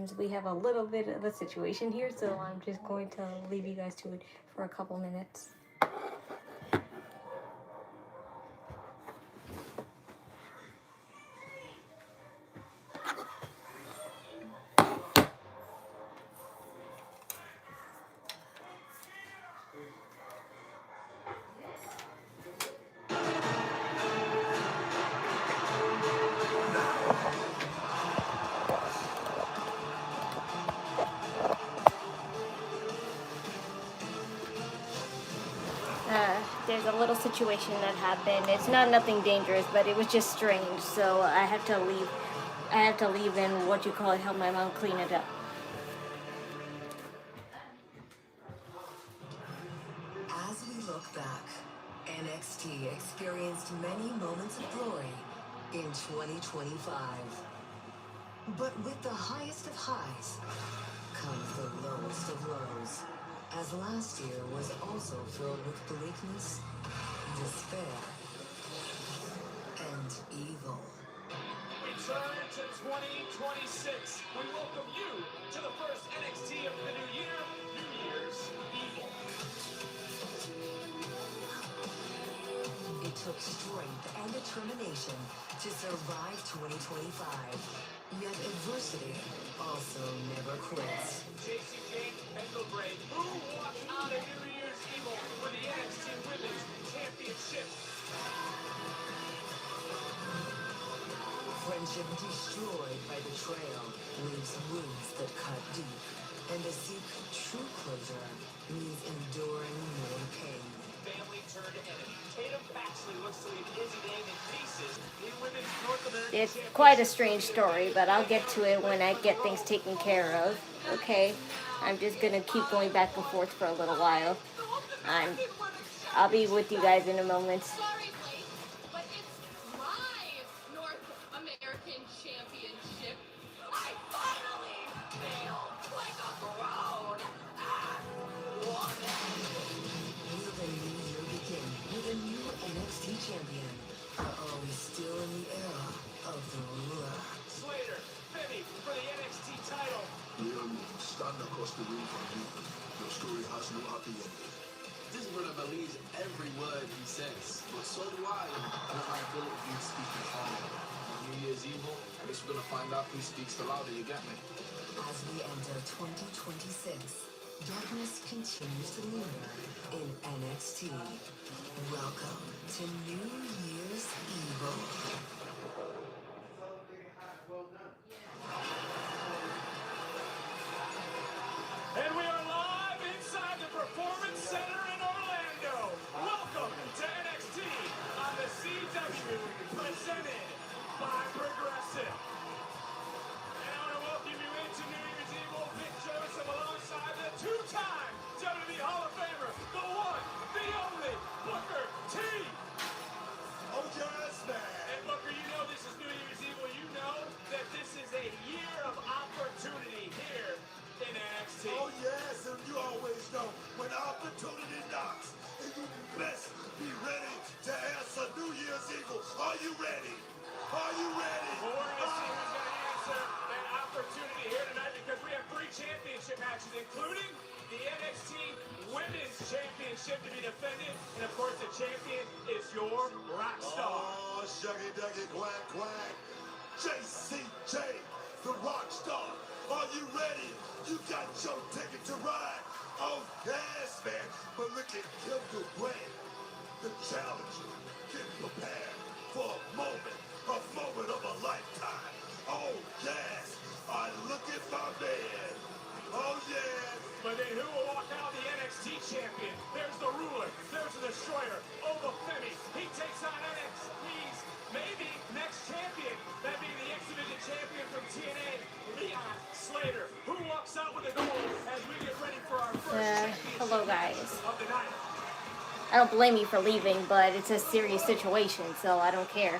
seems we have a little bit of a situation here, so I'm just going to leave you guys to it for a couple minutes. There's a little situation that happened. It's not nothing dangerous, but it was just strange. So I have to leave. I have to leave and what you call it, help my mom clean it up. As we look back, NXT experienced many moments of glory in 2025. But with the highest of highs comes the lowest of lows. As last year was also filled with bleakness, despair, and evil. Return to 2026. We welcome you to the first NXT of the new year, New Year's Evil. It took strength and determination to survive 2025. Yet adversity also never quits. Jacy Jayne, Kendal Grey I, who walked out of New Year's Evil with the NXT Women's Championship. Friendship destroyed by betrayal leaves wounds that cut deep. And to seek true closure means enduring more pain. Family turned enemy. Tatum Paxley looks to leave Izzi Dame in pieces. The Women's North American It's quite a strange story, but I'll get to it when I get things taken care of. Okay, I'm just gonna keep going back and forth for a little while. I'll be with you guys in a moment. Sorry, Blake, but it's my North American Championship. I finally feel like a grown woman. Will the new year begin with a new NXT champion? Or are we still in the era of the ruler? Slater, Femi for the NXT title. Leon, stand across the ring from you. Your story has no happy ending. This brother believes every word he says, but so do I. And I feel like you speak in harmony. On New Year's Evil, I guess we're gonna find out who speaks the louder, you get me? As we enter 2026, darkness continues to linger in NXT. Welcome to New Year's Evil. And we are live inside the Performance Center in Orlando. Welcome to NXT on the CW, presented by Progressive. And I want to welcome you into New Year's Evil. Vic Joseph alongside the two-time WWE Hall of Famer, the one, the only, Booker T. Oh, yes, man. And Booker, you know this is New Year's Evil. You know that this is a year of opportunity here in NXT. Oh, yes, and you always know when opportunity knocks, and you best be ready to answer New Year's Evil. Are you ready? Are you ready? Well, we're going to see who's going to answer that opportunity here tonight because we have 3 championship matches, including the NXT Women's Championship to be defended. And, of course, the champion is your rock star. Oh, Shuggy Duggy Quack Quack. Jacy Jayne, the rock star. Are you ready? You got your ticket to ride. Oh, yes, man. But look at Kendal Grey, the challenger. Get prepared for a moment of a lifetime. Oh, yes. I look at my man. Oh, yes. But then who will walk out the NXT champion? There's the ruler. There's the destroyer. Oba Femi. He takes on NXT's maybe next champion. That being the X-Division champion from TNA, Leon Slater. Who walks out with the gold as we get ready for our first championship Hello, guys. of the night? I don't blame you for leaving, but it's a serious situation, so I don't care.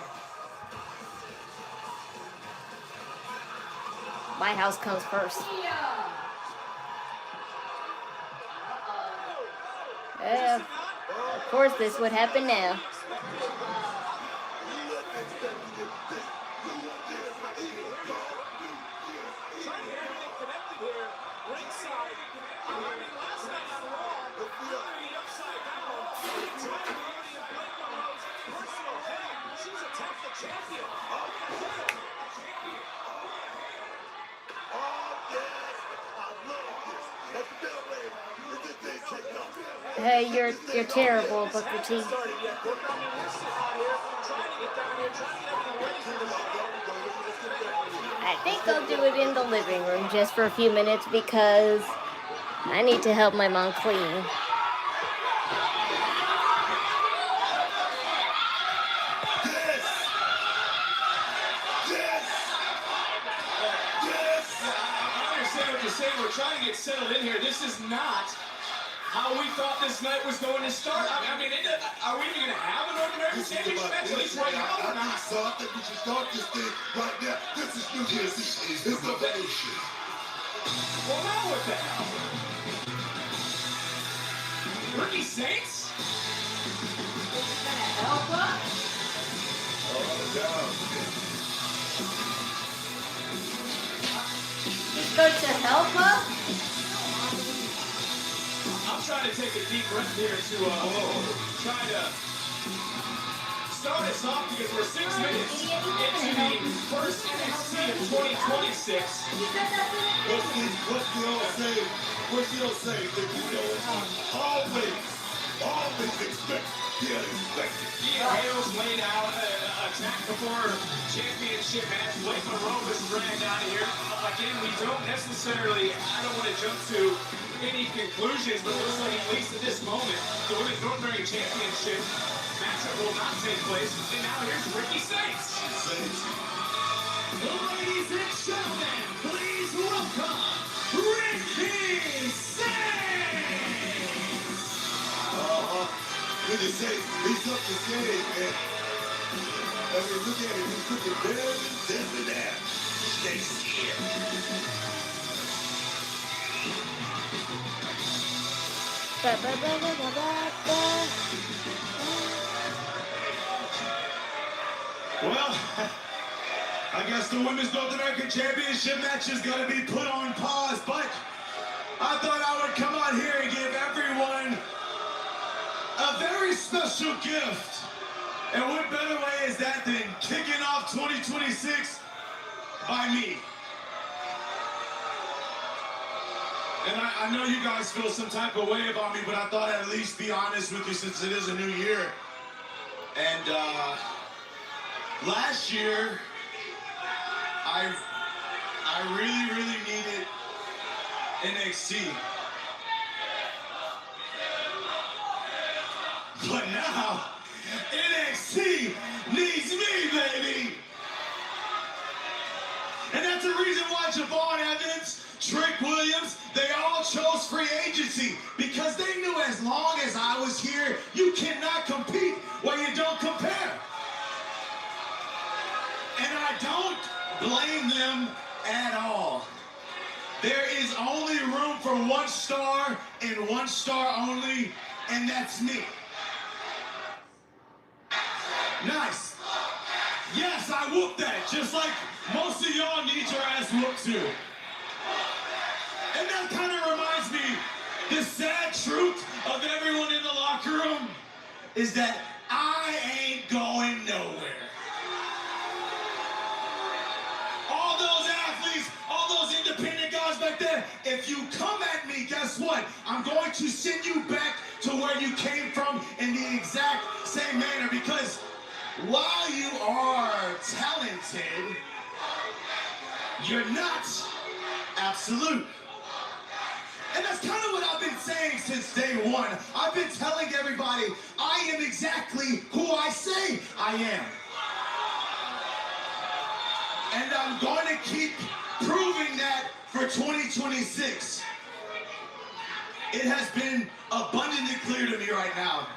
My house comes first. Yeah, of course this would happen now. Trying to get everything ringside. I mean, last night on Raw, the upside down. Time Brody and Blake Monroe's personal hell. She's attacked the champion. Oba Femi. Oh, yes. I love this. That's the bell ring. This is they take off. Hey, you're terrible, Booker T. Started yet, Booker. I mean, we're sitting out here trying to get down here, trying to get everything ready for the show. I think I'll do it in the living room just for a few minutes because I need to help my mom clean. Yes. Yes. Yes. I understand what you're saying. We're trying to get settled in here. This is not how we thought this night was going to start. I mean, are we even going to have a North American Championship match at least right now or not? So I think we should start this thing right now. This is New Year's Eve. It's the revolution. Well, now what the hell? Ricky Saints? Help us? Oh, down. He's going to help us? I'm trying to take a deep breath here to try to start us off because we're 6 minutes into the first NXT of 2026. What's the old saying? What's the old saying? That you know, always expect the unexpected. Thea Hail's laid out attack before championship match. Blake Monroe was dragged out of here. Again, we don't necessarily, I don't want to jump to any conclusions, but it looks like at least at this moment, the Women's North American Championship matchup will not take place. And now here's Ricky Saints. Ladies and gentlemen, please welcome Ricky Saints. Look at Saints. He's up to skate, man. I mean, look at him. He's looking very desperate now. Stay scared. Well, I guess the Women's North American Championship match is going to be put on pause, but I thought I would come out here and give everyone a very special gift. And what better way is that than kicking off 2026 by me? And I know you guys feel some type of way about me, but I thought I'd at least be honest with you since it is a new year. And last year, I really needed NXT. But now, NXT needs me, baby! And that's the reason why Javon Evans, Trick Williams, they all chose free agency because they knew as long as I was here, you cannot compete where you don't compare. And I don't blame them at all. There is only room for one star and one star only, and that's me. Nice. Yes, I whooped that, just like most of y'all need your ass whooped too. And that kind of reminds me, the sad truth of everyone in the locker room is that I ain't going nowhere. All those athletes, all those independent guys back there, if you come at me, guess what? I'm going to send you back to where you came from in the exact same manner, because while you are talented, you're not absolute. And that's kind of what I've been saying since day one. I've been telling everybody I am exactly who I say I am. And I'm going to keep proving that for 2026. It has been abundantly clear to me right now.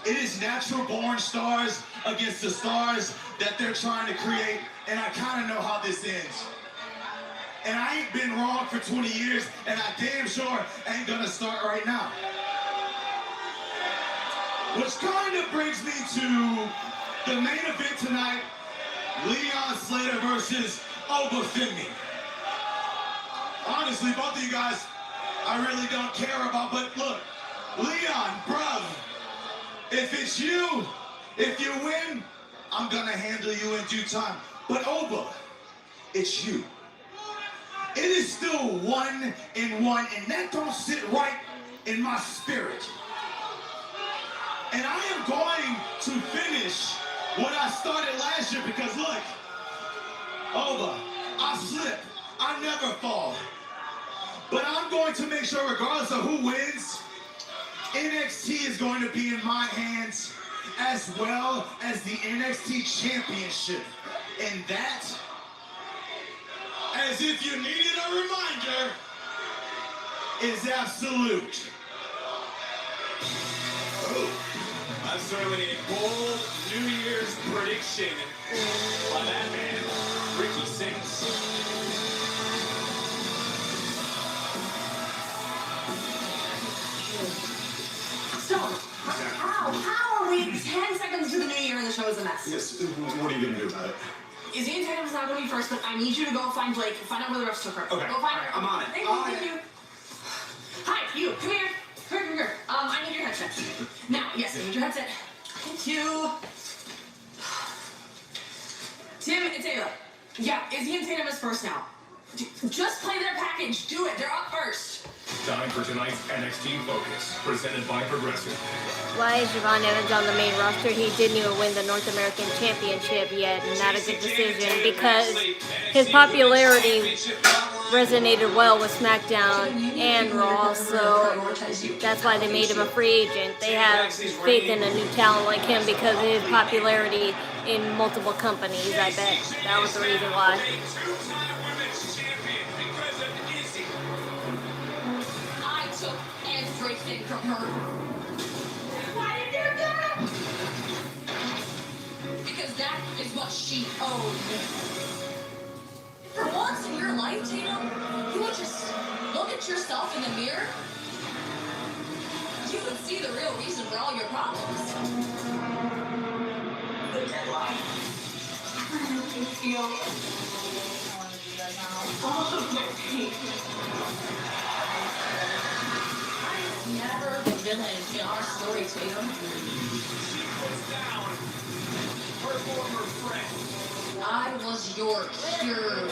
It is natural born stars against the stars that they're trying to create, and I kind of know how this ends. And I ain't been wrong for 20 years, and I damn sure ain't gonna start right now. Which kind of brings me to the main event tonight, Leon Slater versus Oba Femi. honestly, both of you guys, I really don't care about. But look, Leon, bruv, if it's you, if you win, I'm gonna handle you in due time. But Oba, it's you. It is still 1-1, and that don't sit right in my spirit. And I am going to finish what I started last year because look, Oba, I slip, I never fall. But I'm going to make sure regardless of who wins, NXT is going to be in my hands as well as the NXT Championship. And that, as if you needed a reminder, is absolute. That's certainly a bold New Year's prediction by that man, Ricky Sings. So, how are we 10 seconds to the new year and the show is a mess? Yes, what are you gonna do about it? Izzi and Tatum's not going to be first, but I need you to go find Blake and find out where the rest took her. Okay. Go find her. I'm on it. Thank you. Hi, you. Come here. Come here. I need your headset. Now, yes, I need your headset. Thank you. Tim and Taylor. Yeah, Izzi and Tatum is first now. Just play their package. Do it. They're up first. Time for tonight's NXT Focus, presented by Progressive. Why is Javon Evans on the main roster? He didn't even win the North American Championship yet. Not a good decision because his popularity resonated well with SmackDown and Raw, so that's why they made him a free agent. They have faith in a new talent like him because of his popularity in multiple companies, I bet. That was the reason why. I took everything from her. Why did you do that? Because that is what she owed. For once in your life, Tatum, you would just look at yourself in the mirror. You would see the real reason for all your problems. The deadline. I can feel all of my pain. I've never the villain in our story, Tatum. She puts down her former friend. I was your cure.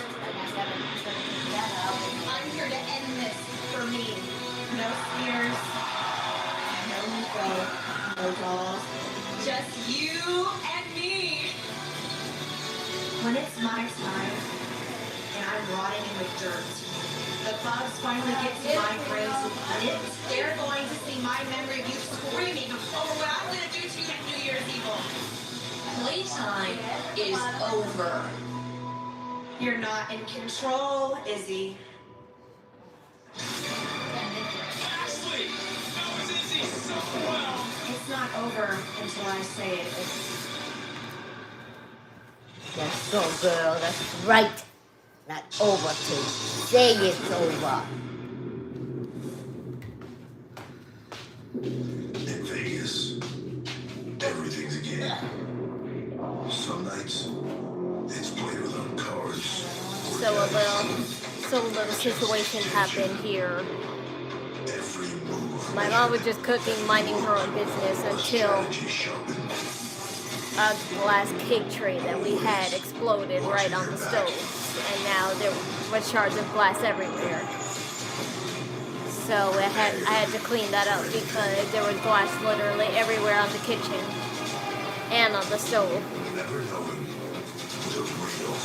I'm here to end this for me. No spears, no Nico, no dolls. Just you and me. When it's my time and I'm rotting in the dirt, the bugs finally get to my brain to eat it, they're going to see my memory of you screaming over what I'm going to do to you at New Year's Eve. Playtime is over. You're not in control, Izzi. Paxley! That was Izzi so well! It's not over until I say it is. That's so, girl. That's right. Not over till say it's over. In Vegas, everything's a game. Some nights, it's played without cards. So a little situation happened here. Every move. My mom was just cooking, minding her own business until a glass cake tray that we had exploded right on the stove. And now there were shards of glass everywhere. So I had to clean that up because there was glass literally everywhere on the kitchen and on the stove.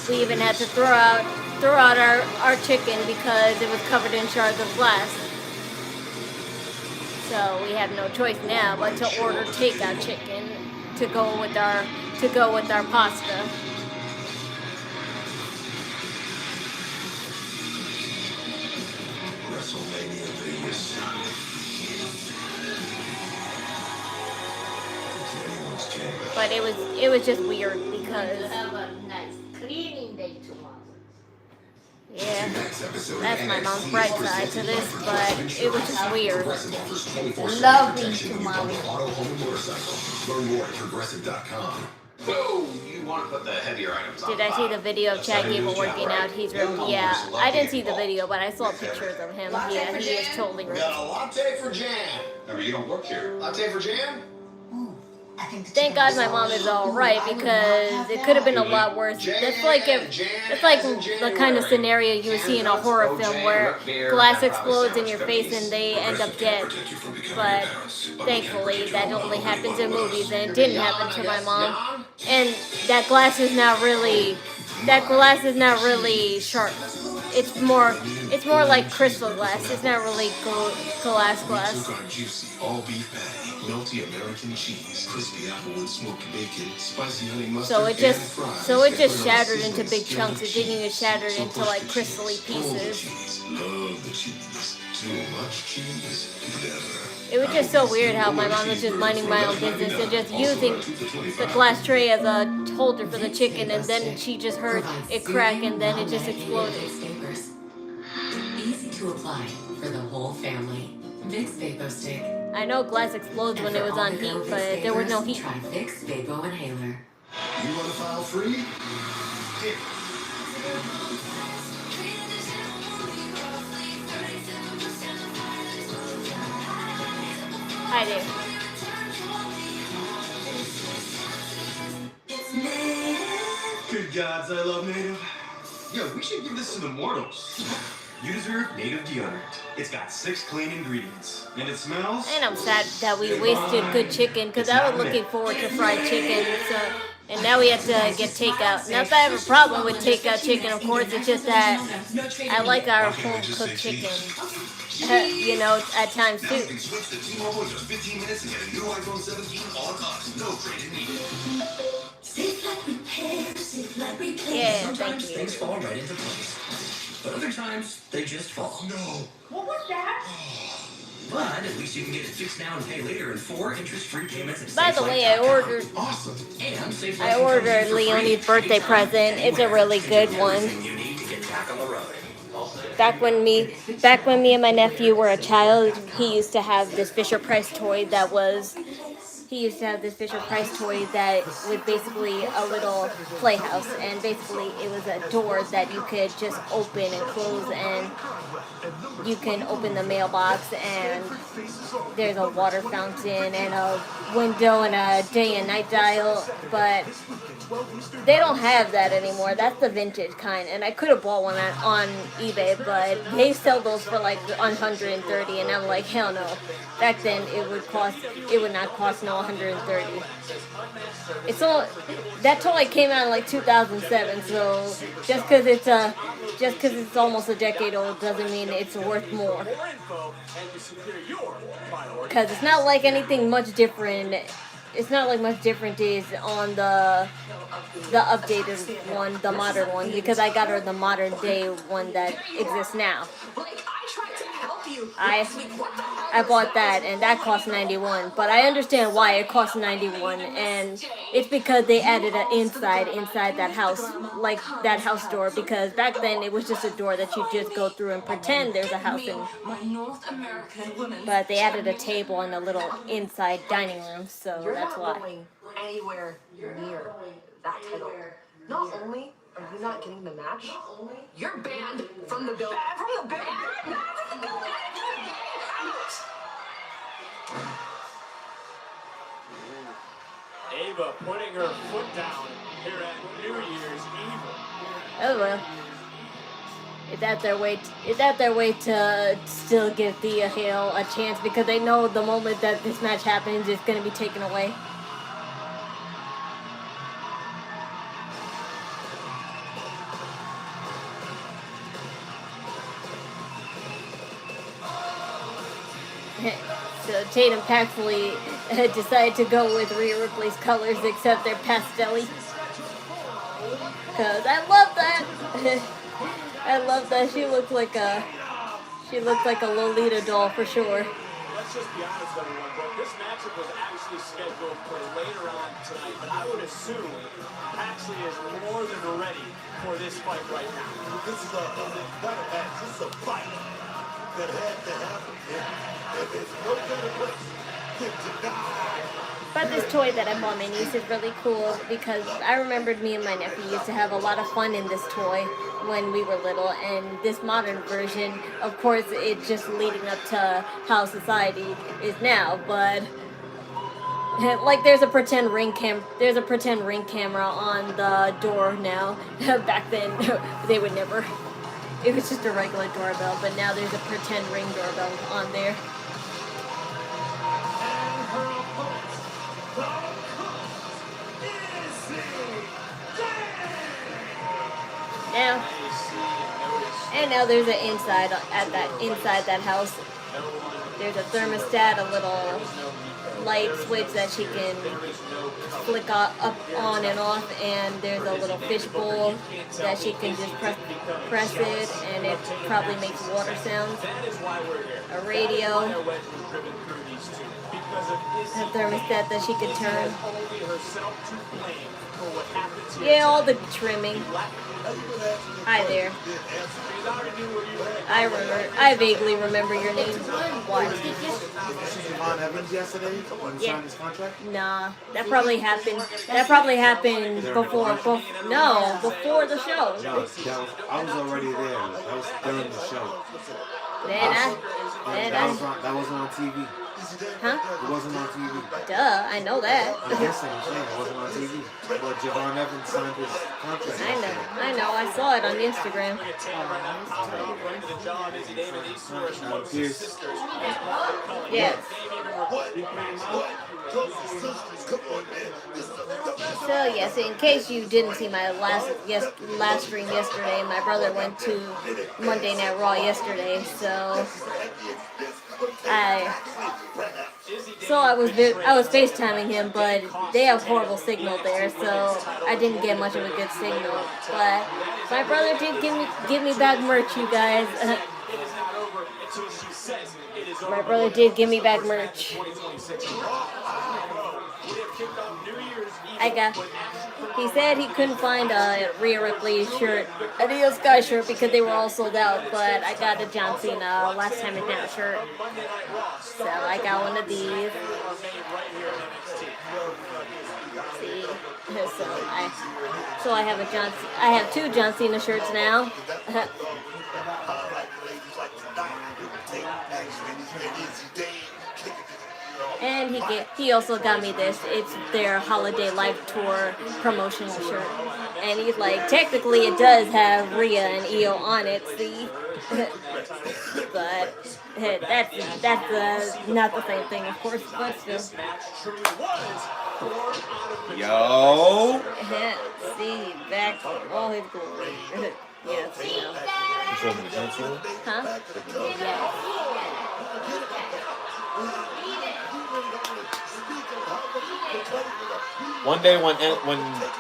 We even had to throw out our chicken because it was covered in shards of glass. So we have no choice now but to order takeout chicken to go with our pasta. WrestleMania Vegas. It's anyone's game. But it was just weird because Have a nice cleaning day tomorrow. yeah, that's my mom's bright side to this, but it was just weird. Lovely tomorrow. Auto, home, and motorcycle. Learn more at Progressive.com. Whoa, you want to put the heavier items on. Did I see the video of Chad Gable working out? He's ripped. Yeah, I didn't see the video, but I saw pictures of him. Yeah, he is totally ripped. Got a latte for Jan. Remember, you don't work here. Latte for Jan? Thank God my mom is alright, because it could have been a lot worse. That's like the kind of scenario you would see in a horror film where glass explodes in your face and they end up dead. But thankfully that only happens in movies, and it didn't happen to my mom. And that glass is not really sharp. It's more like crystal glass. It's not really glass. All beef patty, melty American cheese, crispy applewood smoked bacon, spicy honey mustard, So it just shattered into big chunks. It didn't even shatter into like crystally pieces. Love the cheese. Too much cheese. Never. It was just so weird how my mom was just minding my own business and just using the glass tray as a holder for the chicken, and then she just heard it crack and then it just exploded. Easy to apply for the whole family. Vicks Vapo Stick. I know glass explodes when it was on heat, but there was no heat. Try Vicks Vapo Inhaler. You want to file free? Here. Hi there. Good gods, I love native. Yo, we should give this to the mortals. You deserve native deodorant. It's got 6 clean ingredients, and it smells. And I'm sad that we wasted good chicken, because I was looking forward to fried chicken. And now we have to get takeout. Not that I have a problem with takeout chicken, of course. It's just that I like our home cooked chicken. You know, at times too. Switch to T-Mobile in just 15 minutes and get a new iPhone 17 on us. No trade-in needed. Yeah, thank you. Things fall right into place. But other times, they just fall. No. What was that? But at least you can get it fixed now and pay later in 4 interest-free payments at By the way, I ordered Leonie's birthday present. It's a really good one. You need to get back on the road. Back when me and my nephew were a child, he used to have this Fisher-Price toy that was basically a little playhouse, and basically it was a door that you could just open and close, and you can open the mailbox, and there's a water fountain and a window and a day and night dial, but they don't have that anymore. That's the vintage kind, and I could have bought one on eBay, but they sell those for like $130, and I'm like, hell no. Back then it would not cost no $130. That toy came out in like 2007, so just because it's almost a decade old doesn't mean it's worth more. Because it's not like anything much different. It's not like much different is on the updated one, the modern one, because I got her the modern day one that exists now. I bought that, and that cost $91, but I understand why it cost $91, and it's because they added an inside that house, like that house door, because back then it was just a door that you just go through and pretend there's a house in. But they added a table and a little inside dining room, so that's why. Going anywhere near that title. Not only are you not getting the match, you're banned from the building. From the building? Ava putting her foot down here at New Year's Eve. Oh well. Is that their way to still give Thea Hail a chance, because they know the moment that this match happens, it's going to be taken away. So Tatum Paxley decided to go with Rhea Ripley's colors, except they're pastel-y. Cause I love that. I love that. She looked like a Lolita doll for sure. Let's just be honest, everyone. But this matchup was actually scheduled for later on tonight, but I would assume Paxley is more than ready for this fight right now. This is not a match. This is a fight that had to happen. And there's no better place than to die But this toy that I bought my niece is really cool because I remembered me and my nephew used to have a lot of fun in this toy when we were little, and this modern version, of course, it's just leading up to how society is now, but like there's a pretend ring camera on the door now. Back then they would never. It was just a regular doorbell, but now there's a pretend ring doorbell on there. Now there's an inside that house. There's a thermostat, a little light switch that she can flick up on and off, and there's a little fish bowl that she can just press it, and it probably makes water sounds. A radio, a thermostat that she can turn. Yeah, all the trimming. Hi there. I vaguely remember your name. What? Javon Evans yesterday when he signed his contract? Nah, that probably happened before the show. No, I was already there. That was during the show. That wasn't on TV. Huh? It wasn't on TV. Duh, I know that. I'm guessing, it wasn't on TV. But Javon Evans signed his contract. I know, I saw it on Instagram. Yes. So yes, in case you didn't see my last stream yesterday, my brother went to Monday Night Raw yesterday, so I was FaceTiming him, but they have horrible signal there, so I didn't get much of a good signal. But my brother did give me back merch, you guys. My brother did give me back merch. He said he couldn't find a Rhea Ripley shirt, a Io Sky shirt, because they were all sold out, but I got a John Cena Last Time in Town shirt. So I got one of these. See? So I have two John Cena shirts now. And he also got me this. It's their Holiday Live Tour promotional shirt. And he's like, technically it does have Rhea and Io on it, see? But that's not the same thing, of course, but still. Yo! See, back all his glory. Yes, you know. Huh? Yeah. One day when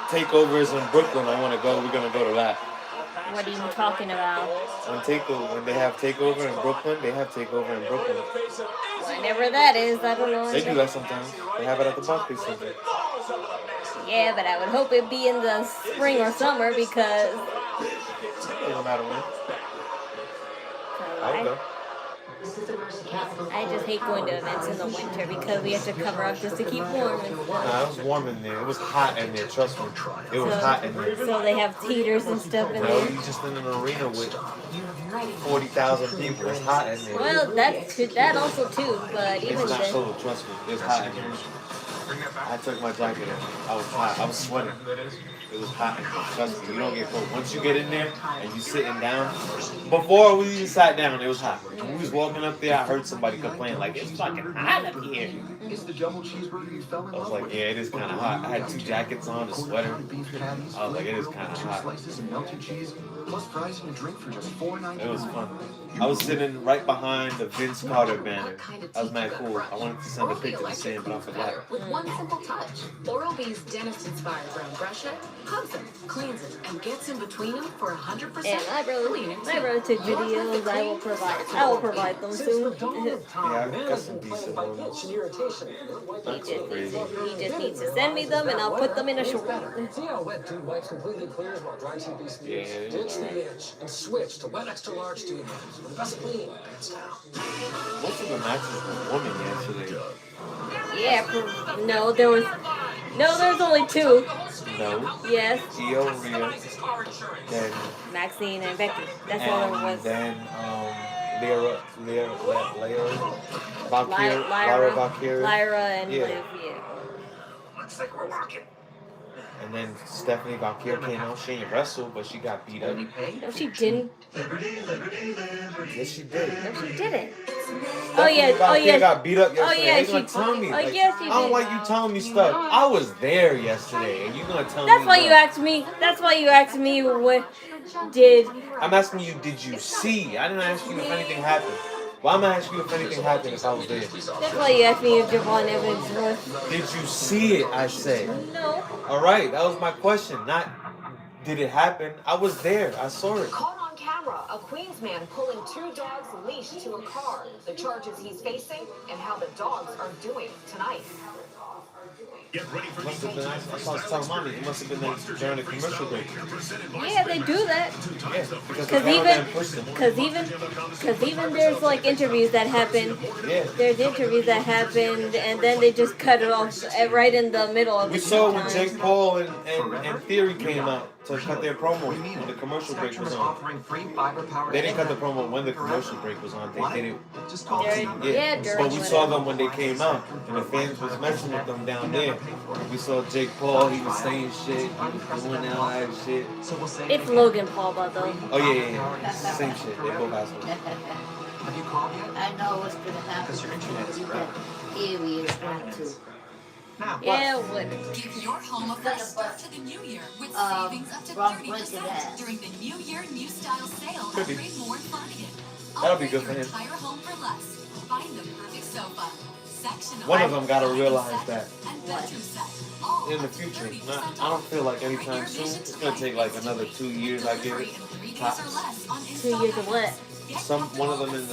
Takeover is in Brooklyn, we're gonna go to that. What are you talking about? When they have Takeover in Brooklyn, Whenever that is, I don't know. They do that sometimes. They have it at the Barclays Center. Yeah, but I would hope it'd be in the spring or summer because. It doesn't matter when. I would go. I just hate going to events in the winter because we have to cover up just to keep warm. And stuff. Nah, it was warm in there. It was hot in there, trust me. It was hot in there. So they have heaters and stuff in there. No, you just in an arena with 40,000 people. It's hot in there. Well, that also too, but even it's not then. cold, trust me. It's hot in there. I took my jacket off. I was hot. I was sweating. It was hot in there. Trust me, you don't get cold. Once you get in there and you sitting down, before we even sat down, it was hot. When we was walking up there, I heard somebody complain like, it's fucking hot up here. It's the double cheeseburger you fell in I was love like, with. yeah, it is kind of hot. I had 2 jackets on, a sweater. I was like, it is kind of hot. Slices and melted cheese, plus fries and a drink for just $4.99. It was fun. I was sitting right behind the Vince Carter banner. That was mad cool. I wanted to send a picture to Sam, but I forgot. With one simple touch, Oral-B's dentist-inspired brown brusher hugs them, cleans it, and gets in between them for 100% And my brother took videos. I will provide them soon. Yeah, I got some decent ones. Not so crazy. He just needs to send me them, and I'll put them in a short. Yeah, 2-inch and switch to wet extra large to enhance with the best cleaning and style. Most of the matches were women yesterday. Yeah, no, there was only 2. No. Yes. Io, Rhea, then Maxine and Becky. That's all there was. Then Lyra, Valkyria. Lyra and yeah. Liv, yeah. Looks like we're working. And then Stephanie Valkyria came out. She ain't wrestled, but she got beat up. No, she didn't. Yes, she did. No, she didn't. Valkyria got beat up yesterday. Oh yeah, you gonna tell me? Oh yes, she did. I don't like you telling me stuff. I was there yesterday, and you gonna tell me? That's why you asked me. That's why you asked me what did. I'm asking you, did you see? I didn't ask you if anything happened. Well, I'm gonna ask you if anything happened if I was there. That's why you asked me if Javon Evans was. Did you see it? I said. No. All right, that was my question. Not did it happen. I was there. I saw it. Caught on camera, a Queens man pulling 2 dogs leashed to a car. The charges he's facing and how the dogs are doing tonight. Get ready for Must have been. I saw telling mommy. It must have been like during the commercial break. Yeah, they do that. Yeah, because the cameraman pushed them. Because even there's like interviews that happen. Yeah. There's interviews that happened, and then they just cut it off right in the middle of. We saw when Jake Paul and Theory came out to cut their promo when the commercial break was on. They didn't cut the promo when the commercial break was on. They did it. During But we saw them when they came out, and the fans was messing with them down there. We saw Jake Paul. He was saying shit. He was doing that live shit. It's Logan Paul, by though. Oh yeah. Same shit. They both asked me. Have you called yet? I know what's going to happen. Because your internet is crap. Here is going to. Yeah, what? Give your home a fresh start to the new year with savings up to 30% during the New Year New Style sale. Could be. More Flanagan. That'll be good for him. Entire home for less. Find the perfect sofa. One of them gotta realize that in the future. I don't feel like anytime soon. It's gonna take like another 2 years. I give it. Tops. 2 years of what? One of them in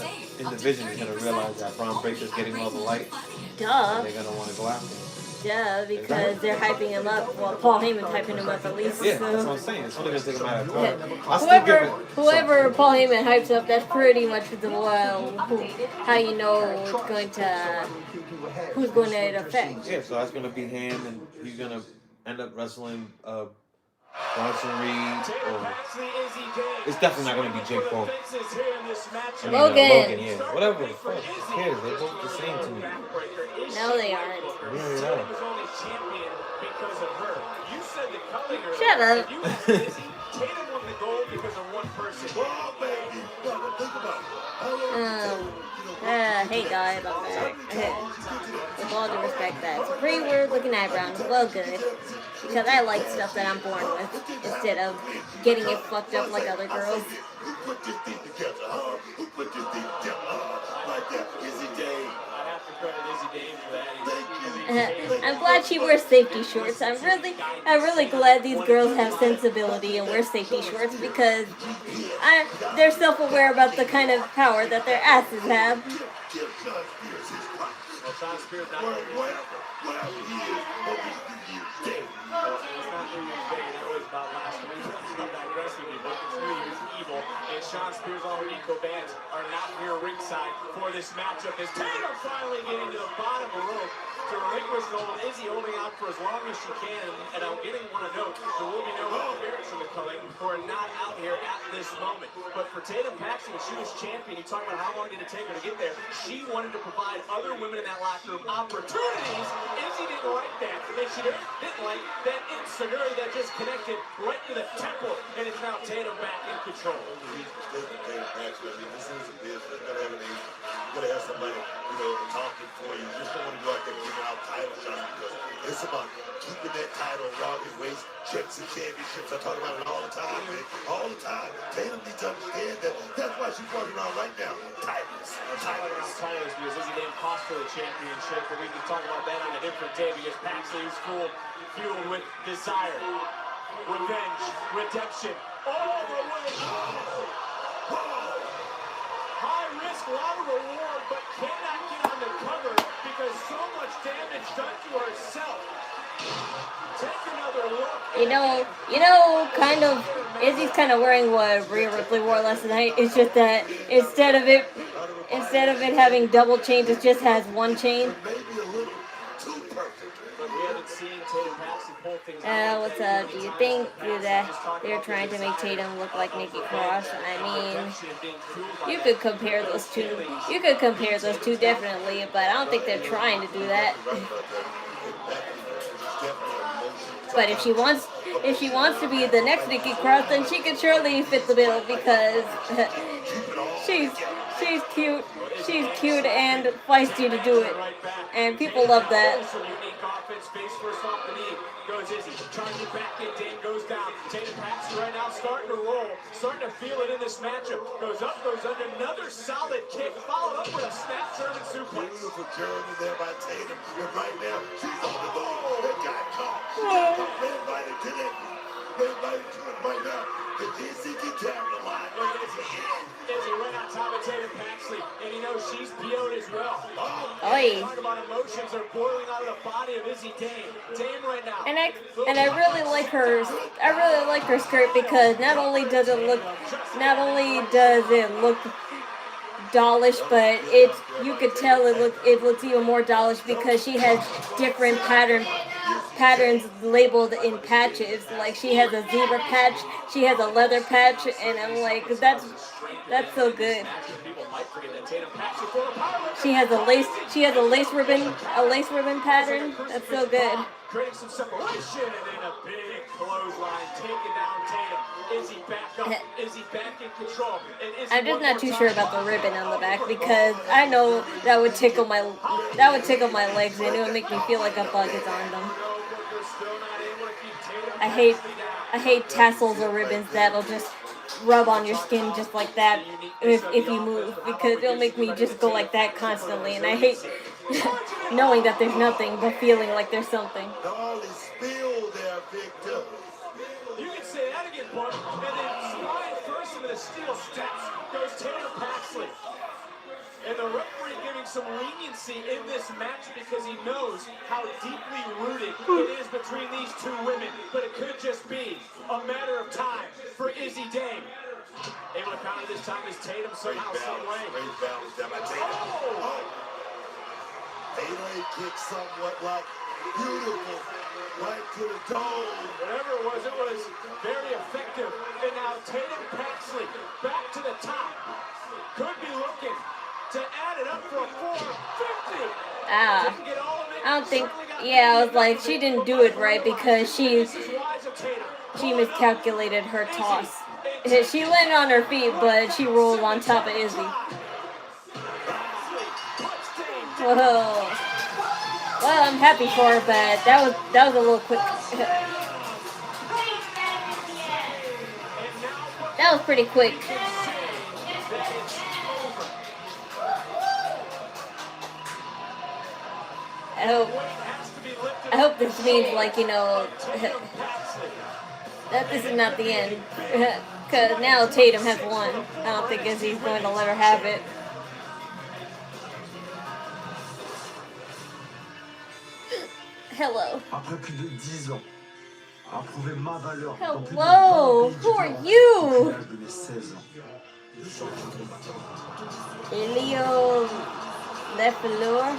the division is gonna realize that Braun Breaker's getting all the light. Duh. And they're gonna want to go after him. Duh, because they're hyping him up. Well, Paul Heyman's hyping him up at least. Yeah, so. that's what I'm saying. It's only gonna take him out of time. Whoever Paul Heyman hypes up, that's pretty much how you know it's going to, who's going to affect. Yeah, so that's gonna be him, and he's gonna end up wrestling Bronson Reed. Or it's definitely not gonna be Jake Paul. Logan. Yeah, whatever. Fuck, who cares? They're both the same to me. No, they aren't. Yeah, they are. Shut up. Tatum won the gold because of one person. Hey guys, I'm back. With all due respect, that's a pretty weird looking eyebrow. Well, good. Because I like stuff that I'm born with, instead of getting it fucked up like other girls. Who put this thing together, huh? Who put this thing together, huh? Like that, Izzi Dame. I have to credit Izzi Dame for that. I'm glad she wears safety shorts. I'm really glad these girls have sensibility and wear safety shorts because they're self-aware about the kind of power that their asses have. Well, Sean Spears not going to be it's not New Year's Day. That was about last week. I'm digressing you, but it's New Year's Evil. And Sean Spears and Rico Bands are not here ringside for this matchup. As Tatum finally getting to the bottom of the rope to relinquish gold. Izzi holding out for as long as she can. And I'm getting one to note, there will be no interference from the Culling who are not out here at this moment. But for Tatum Paxley, when she was champion, you talk about how long did it take her to get there. She wanted to provide other women in that locker room opportunities. Izzi didn't like that. And she didn't like that insecurity that just connected right to the temple. And it's now Tatum back in control. Tatum Paxley, I mean, this is a business. You gotta have somebody, talking for you. You just don't want to go out there giving out title shots because it's about keeping that title around his waist, checks and championships. I talk about it all the time, man. All the time. Tatum needs to understand that. That's why she's walking around right now. Timeless. Timeless because Izzi Dame cost her the championship, but we can talk about that on a different day because Paxley is fueled with desire, revenge, redemption, all the way. High risk, low reward, but cannot get on the cover because so much damage done to herself. Take another look. Kind of Izzy's kind of wearing what Rhea Ripley wore last night. It's just that instead of it having double chains, it just has one chain. What's up? Do you think that they're trying to make Tatum look like Nikki Cross? I mean, you could compare those two. You could compare those two definitely, but I don't think they're trying to do that. But if she wants to be the next Nikki Cross, then she can surely fit the bill because she's cute. She's cute and feisty to do it, and people love that. Goes Izzy, trying to get back in, Dame goes down. Tatum Paxley right now starting to roll, starting to feel it in this matchup. Goes up, goes under, another solid kick, followed up with a snap German suplex. Beautiful journey there by Tatum, and right now, she's on the ball. They got caught. They're invited to it right now. And Izzy can capitalize. Izzy right on top of Tatum Paxley, and you know she's PO'd as well. Oi. Talk about emotions are boiling out of the body of Izzi Dame. Dame right now. And I really like her. I really like her skirt because not only does it look dollish, but you could tell it looks even more dollish because she has different patterns labeled in patches. Like she has a zebra patch, she has a leather patch, and I'm like, that's so good. She has a lace ribbon pattern. That's so good. Creating some separation and then a big clothesline taking down Tatum. Izzy back up. Izzy back in control. And Izzy I'm just not too sure about the ribbon on the back because I know that would tickle my legs and it would make me feel like a bug is on them. I hate tassels or ribbons that'll just rub on your skin just like that if you move because it'll make me just go like that constantly, and I hate knowing that there's nothing but feeling like there's something. All is spilled there, Victor. You can say that again, bud. And then flying first into the steel steps goes Tatum Paxley. And the referee giving some leniency in this match because he knows how deeply rooted it is between these two women. But it could just be a matter of time for Izzi Dame. Able to counter this time is Tatum somehow, some way. Great balance down by Tatum. Oh! Melee kick somewhat like beautiful. Right to the dome. Whatever it was very effective. And now Tatum Paxley back to the top. Could be looking to add it up for a 450. I don't think. Yeah, I was like, she didn't do it right because she miscalculated her toss. She landed on her feet, but she rolled on top of Izzy. Whoa. Well, I'm happy for her, but that was a little quick. That was pretty quick. I hope this means, like, you know, that this is not the end. Because now Tatum has won. I don't think Izzy's going to let her have it. Hello. Hello. Who are you? Leon Slater.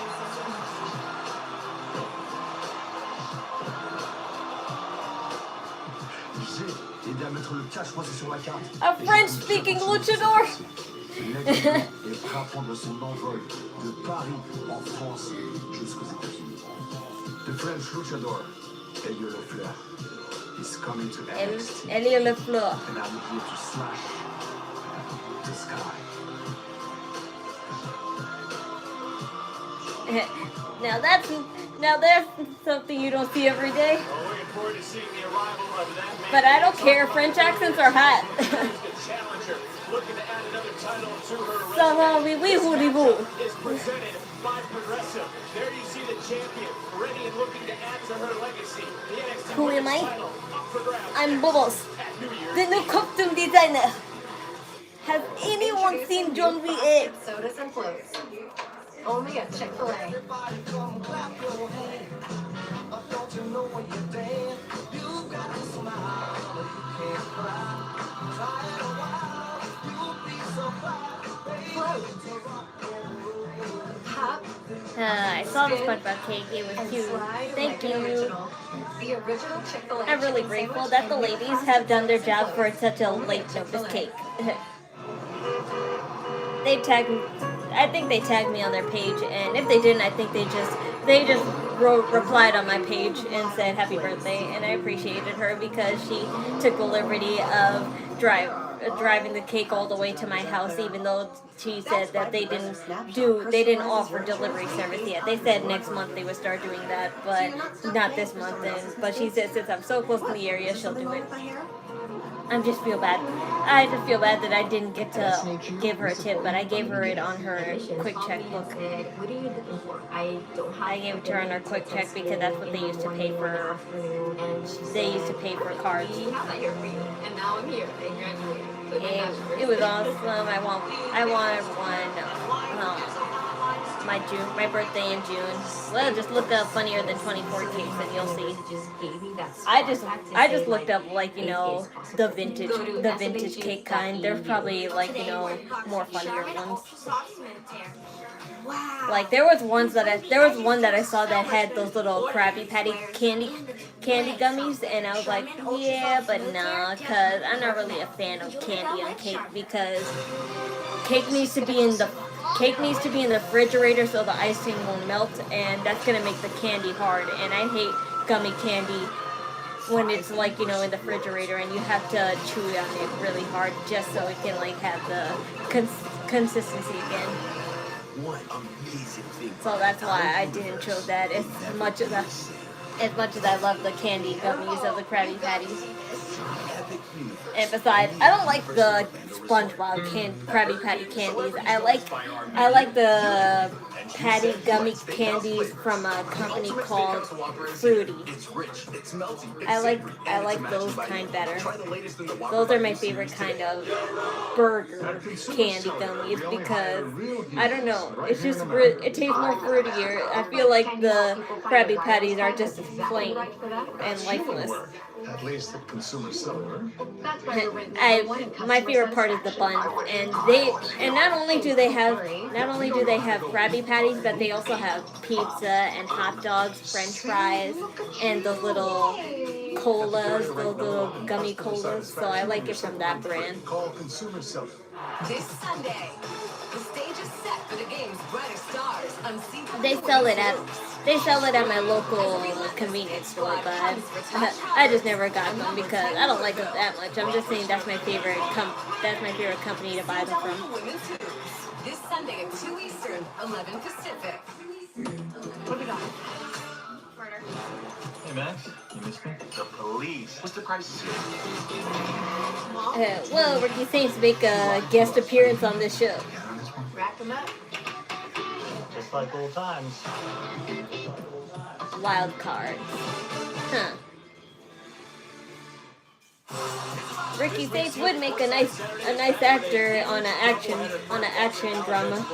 A French-speaking luchador. The French luchador, Heyy Pikay, is coming to NXT. Heyy Pikay. And I'm here to slash the sky. Now that's something you don't see every day. Looking forward to seeing the arrival of that man. But I don't care. French accents are hot. Looking to add another title to her is presented by Progressive. There you see the champion ready and looking to add to her legacy. The NXT Who am I? title up for grabs. I'm Bubbles, the new costume designer. Has anyone seen John V. Egg? Sodas and floats. Only at Chick-fil-A. I saw the SpongeBob cake. It was cute. Thank you. I'm really grateful that the ladies have done their job for such a late notice cake. They tagged me. I think they tagged me on their page, and if they didn't, I think they just replied on my page and said happy birthday, and I appreciated her because she took the liberty of driving the cake all the way to my house, even though she said that they didn't offer delivery service yet. They said next month they would start doing that, but not this month. But she said since I'm so close to the area, she'll do it. I just feel bad. I just feel bad that I didn't get to give her a tip, but I gave her it on her quick check book. I gave it to her on her quick check because that's what they used to pay for. They used to pay for cards. And now I'm here. They graduated. It was awesome. I wanted one. My birthday in June. Well, just look up funnier than 24 cakes and you'll see. I just looked up like the vintage cake kind. There's probably like more funnier ones. Like there was one that I saw that had those little Krabby Patty candy gummies, and I was like, yeah, but nah, cause I'm not really a fan of candy on cake because cake needs to be in the refrigerator so the icing won't melt, and that's gonna make the candy hard. And I hate gummy candy when it's like in the refrigerator and you have to chew on it really hard just so it can like have the consistency again. What amazing thing. So that's why I didn't choose that as much as I love the candy gummies of the Krabby Patties. And besides, I don't like the SpongeBob Krabby Patty candies. I like the patty gummy candies from a company called Fruity. I like those kind better. Those are my favorite kind of burger candy gummies because I don't know. It's just it tastes more fruitier. I feel like the Krabby Patties are just plain and lifeless. At least the consumer silver. My favorite part is the bun, and not only do they have Krabby Patties, but they also have pizza and hot dogs, French fries, and the little colas, the little gummy colas. So I like it from that brand. Call consumer silver. This Sunday, the stage is set for the game's brightest stars. They sell it at my local convenience store, but I just never got them because I don't like them that much. I'm just saying that's my favorite company to buy them from. This Sunday at 2 Eastern, 11 Pacific. What do we got? Hey, Max, you missed me? The police. What's the crisis here? Well, Ricky Saints make a guest appearance on this show. Rack them up. Just like old times. Wild cards. Huh. Ricky Saints would make a nice actor on an action drama.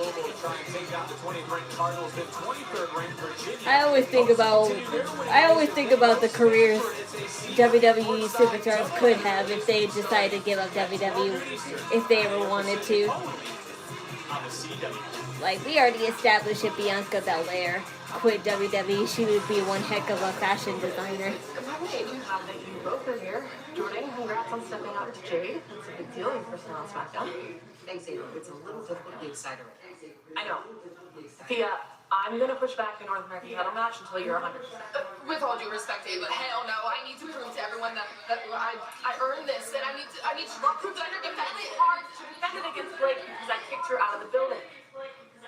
I always think about the careers WWE superstars could have if they decided to give up WWE if they ever wanted to. Like we already established that Bianca Belair quit WWE. She would be one heck of a fashion designer. You both are here. Jordan, congrats on stepping out to Jade. That's a big deal. Your first time on SmackDown. Thanks, Ava. It's a little difficult to be excited right now. I know. Thea, I'm going to push back the North American title match until you're 100%. With all due respect, Ava, hell no. I need to prove to everyone that I earned this, and I need to prove that I can defend it hard. She defended against Blake because I kicked her out of the building.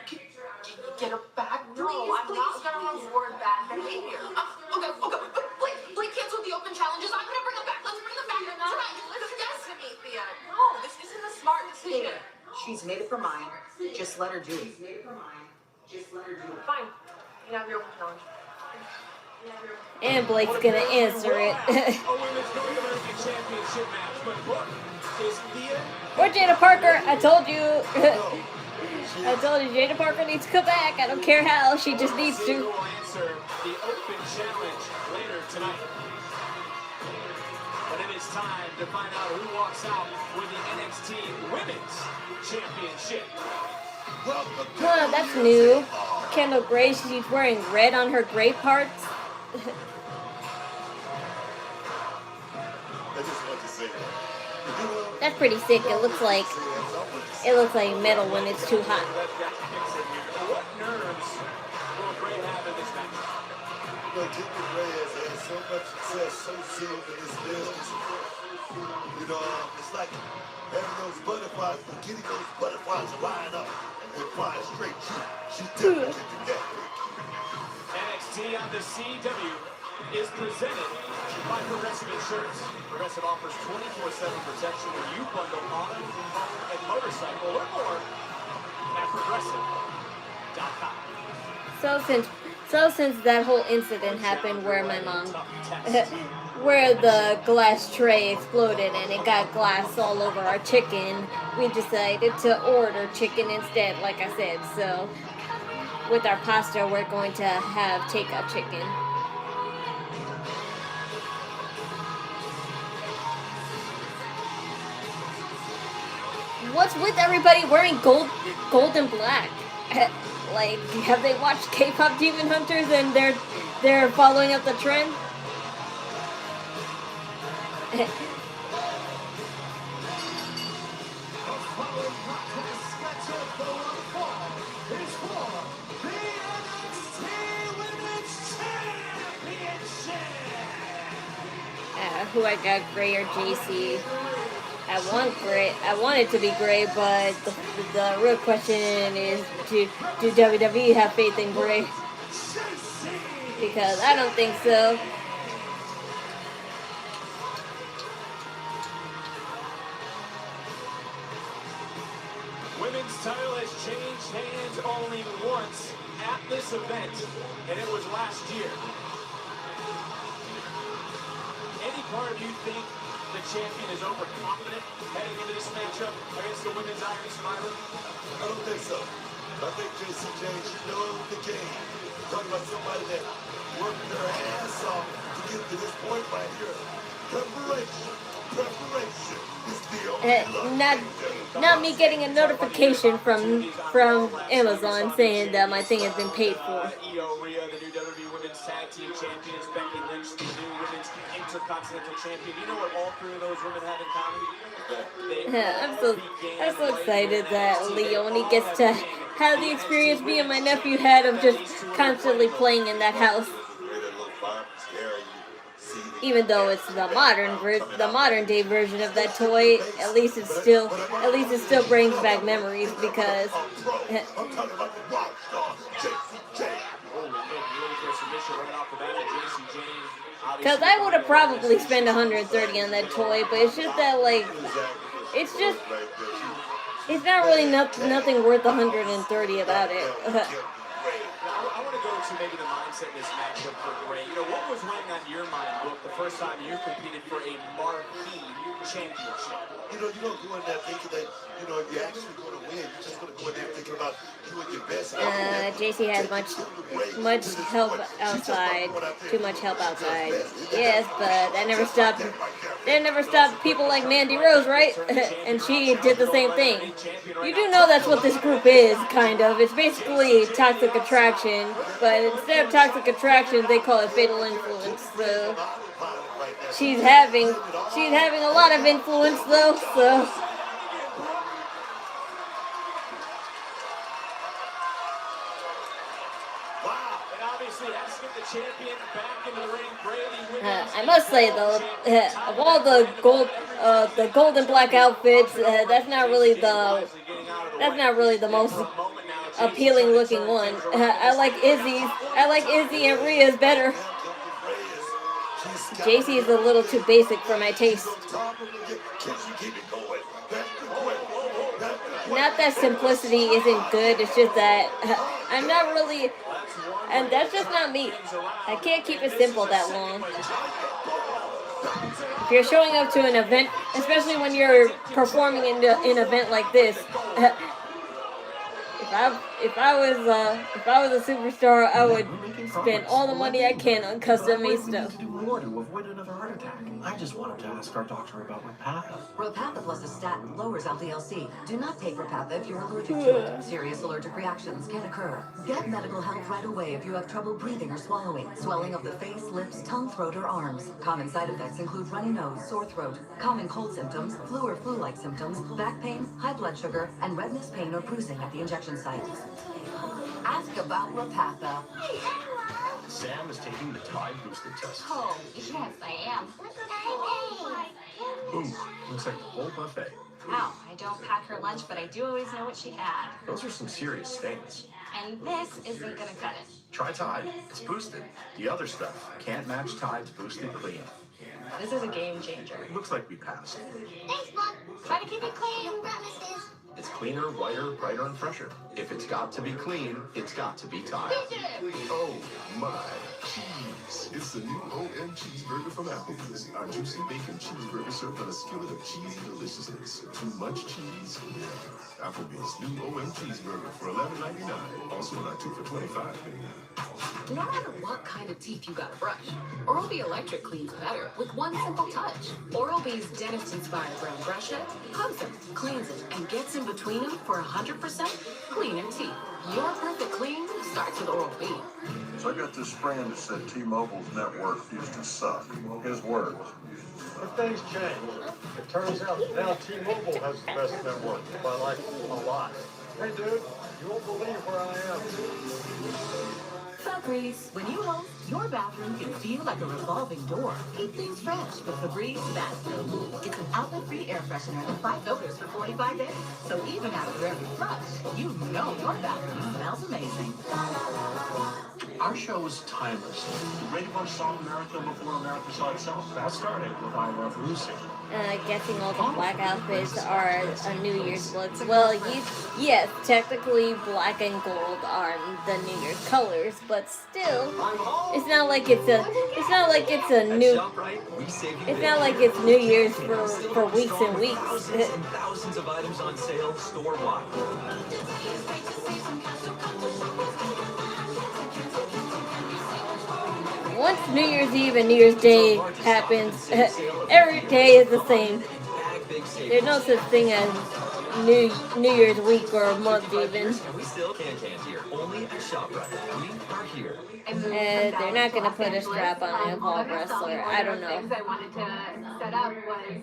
Can you get her back? No, I'm not going to reward bad behavior. Okay. Blake canceled the open challenges. I'm going to bring them back. Let's bring them back tonight. Let's get to me, Thea. No, this isn't a smart decision. She's made up her mind. Just let her do it. Fine. You have your open challenge. And Blake's gonna answer it. Or Jada Parker, I told you. I told you Jada Parker needs to come back. I don't care how, she just needs to. Answer the open challenge later tonight. But it is time to find out who walks out with the NXT Women's Championship. Huh, that's new. Kendal Grey, she's wearing red on her gray parts. That's pretty sick. It looks like metal when it's too hot. What nerves will Grey have in this match? Kendal Grey has had so much success so soon in this business. It's like having those butterflies, but getting those butterflies to line up and fly straight. She definitely can do that. NXT on the CW is presented by Progressive Insurance. Progressive offers 24/7 protection when you bundle auto, home, and motorcycle. Learn more at progressive.com. So since that whole incident happened where my mom, where the glass tray exploded and it got glass all over our chicken, we decided to order chicken instead, like I said. So with our pasta, we're going to have takeout chicken. What's with everybody wearing gold and black? Like, have they watched K-pop Demon Hunters and they're following up the trend? Who I got, Grey or Jacy? I want it to be Grey, but the real question is, do WWE have faith in Grey? Because I don't think so. Women's title has changed hands only once at this event, and it was last year. Any part of you think the champion is overconfident heading into this matchup against the women's Iron Survivor? I don't think so. I think Jacy Jayne, she knows the game. Talking about somebody that worked their ass off to get to this point right here. Preparation is the only not me getting a notification from Amazon saying that my thing has been paid for. Io Rhea, the new WWE Women's Tag Team Champions, Becky Lynch, the new Women's Intercontinental Champion. You know what all three of those women have in common? I'm so excited that Leone gets to have the experience me and my nephew had of just constantly playing in that house. Even though it's the modern day version of that toy, at least it still brings back memories because I would have probably spent $130 on that toy, but it's just that it's not really nothing worth $130 about it. I want to go to maybe the mindset in this matchup for Grey. What was weighing on your mind, Brooke, the first time you competed for a marquee championship? You don't go in there thinking that, you're actually going to win. You're just going to go in there thinking about doing your best. Jacy has much help outside. Too much help outside. Yes, but that never stopped people like Mandy Rose, right? And she did the same thing. You do know that's what this group is, kind of. It's basically Toxic Attraction, but instead of Toxic Attraction, they call it Fatal Influence. So she's having a lot of influence, though. So. I must say though, of all the gold and black outfits, that's not really the most appealing looking one. I like Izzi and Rhea's better. Jacy is a little too basic for my taste. Not that simplicity isn't good, it's just that I'm not really, and that's just not me. I can't keep it simple that long. If you're showing up to an event, especially when you're performing in an event like this, If I was a superstar, I would spend all the money I can on custom made stuff. To do more to avoid another heart attack. I just wanted to ask our doctor about Repatha. Repatha plus a statin lowers LDL-C. Do not take Repatha if you're allergic to it. Serious allergic reactions can occur. Get medical help right away if you have trouble breathing or swallowing, swelling of the face, lips, tongue, throat, or arms. Common side effects include runny nose, sore throat, common cold symptoms, flu or flu-like symptoms, back pain, high blood sugar, and redness, pain, or bruising at the injection site. Ask about Repatha. Sam is taking the Tide boosted test. Oh, yes, I am. Ooh, looks like the whole buffet. Wow, I don't pack her lunch, but I do always know what she had. Those are some serious stains. And this isn't gonna cut it. Try Tide. It's boosted. The other stuff can't match Tide's boosted clean. This is a game changer. Looks like we passed. Thanks, Mom. Try to keep it clean. Promises. It's cleaner, whiter, brighter, and fresher. If it's got to be clean, it's got to be Tide. Oh my cheese. It's the new OM cheeseburger from Applebee's. Our juicy bacon cheeseburger served on a skillet of cheesy deliciousness. Too much cheese? Yeah. Applebee's new OM cheeseburger for $11.99. Also on our 2 for $25 menu. No matter what kind of teeth you gotta brush, Oral-B Electric cleans better with one simple touch. Oral-B's dentist-inspired brown brush head hugs them, cleans it, and gets in between them for 100% cleaner teeth. Your perfect clean starts with Oral-B. So I got this friend that said T-Mobile's network used to suck. His words. But things change. It turns out now T-Mobile has the best network by like a lot. Hey dude, you won't believe where I am. Febreze. When you host, your bathroom can feel like a revolving door. Keep things fresh with Febreze Bathroom. It's an outlet-free air freshener that fights odors for 45 days. So even after every flush, you know your bathroom smells amazing. Our show is timeless. Ready to watch Song America before America saw itself? That started with I Love Lucy. Guessing all the black outfits are a New Year's look. Well, yes, technically black and gold are the New Year's colors, but still, it's not like it's New Year's for weeks and weeks. Thousands of items on sale store-wide. Once New Year's Eve and New Year's Day happens, every day is the same. There's no such thing as New Year's week or month even. We still can here. Only at ShopRite. We are here. They're not gonna put a strap on an Evolve wrestler. I don't know. Things I wanted to set up was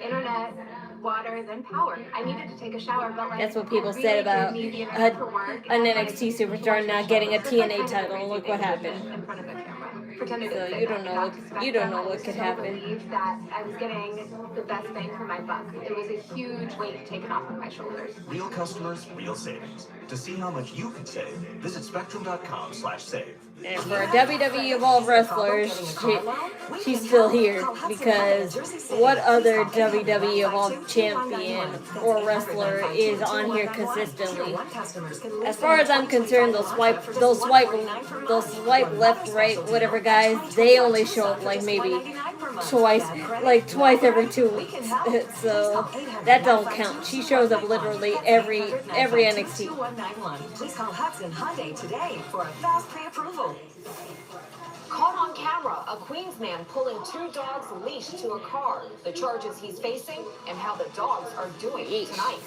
internet, water, then power. I needed to take a shower, but like That's what people said about an NXT superstar not getting a TNA title. Look what happened. So you don't know what could happen. Believe that I was getting the best bang for my buck. It was a huge weight taken off of my shoulders. Real customers, real savings. To see how much you can save, visit spectrum.com/save. And for WWE Evolve wrestlers, she's still here because what other WWE Evolve champion or wrestler is on here consistently? As far as I'm concerned, they'll swipe left, right, whatever guys. They only show up like maybe twice every 2 weeks. So that don't count. She shows up literally every NXT. Please call Hudson Hyundai today for a fast pre-approval. Caught on camera, a Queens man pulling 2 dogs leashed to a car. The charges he's facing and how the dogs are doing tonight.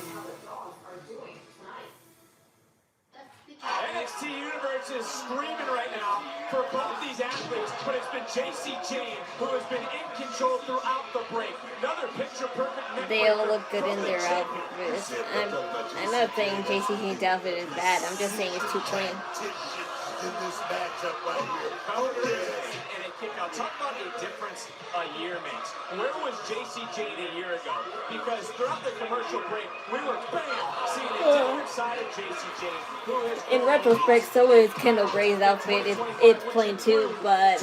NXT Universe is screaming right now for both these athletes, but it's been Jacy Jayne who has been in control throughout the break. Another picture-perfect. They all look good in their outfits. I'm not saying Jacy Jayne's outfit is bad. I'm just saying it's too plain. In this matchup right here. And a kick out. Talk about a difference a year makes. Where was Jacy Jayne a year ago? Because throughout the commercial break, we were seeing a different side of Jacy Jayne. Who is in retrospect, so is Kendal Grey's outfit. It's plain too, but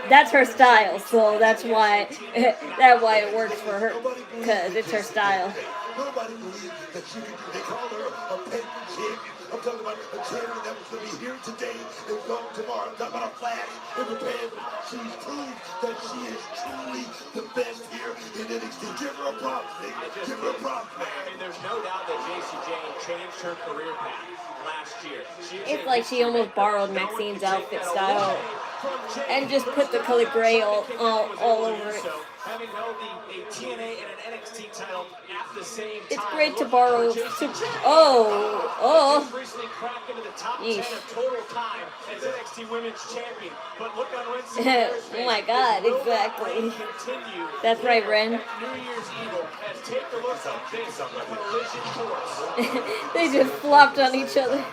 that's her style, so that's why it works for her, because it's her style. Nobody believes that she can. They call her a paper champion. I'm talking about a champion that was going to be here today and gone tomorrow. I'm talking about a flash in the pan. She's proved that she is truly the best here in NXT. Give her a prop, Nick. Give her a prop, man. I mean, there's no doubt that Jacy Jayne changed her career path last year. It's like she almost borrowed Maxine's outfit style and just put the color gray all over it. Having held a TNA and an NXT title at the same time. It's great to borrow. Oh. Recently cracked into the top 10 Yeesh. of total time as NXT Women's Champion. But look on Ren's Oh my God, exactly. That's right, Ren. New Year's Evil as take a look at this collision course. They just flopped on each other.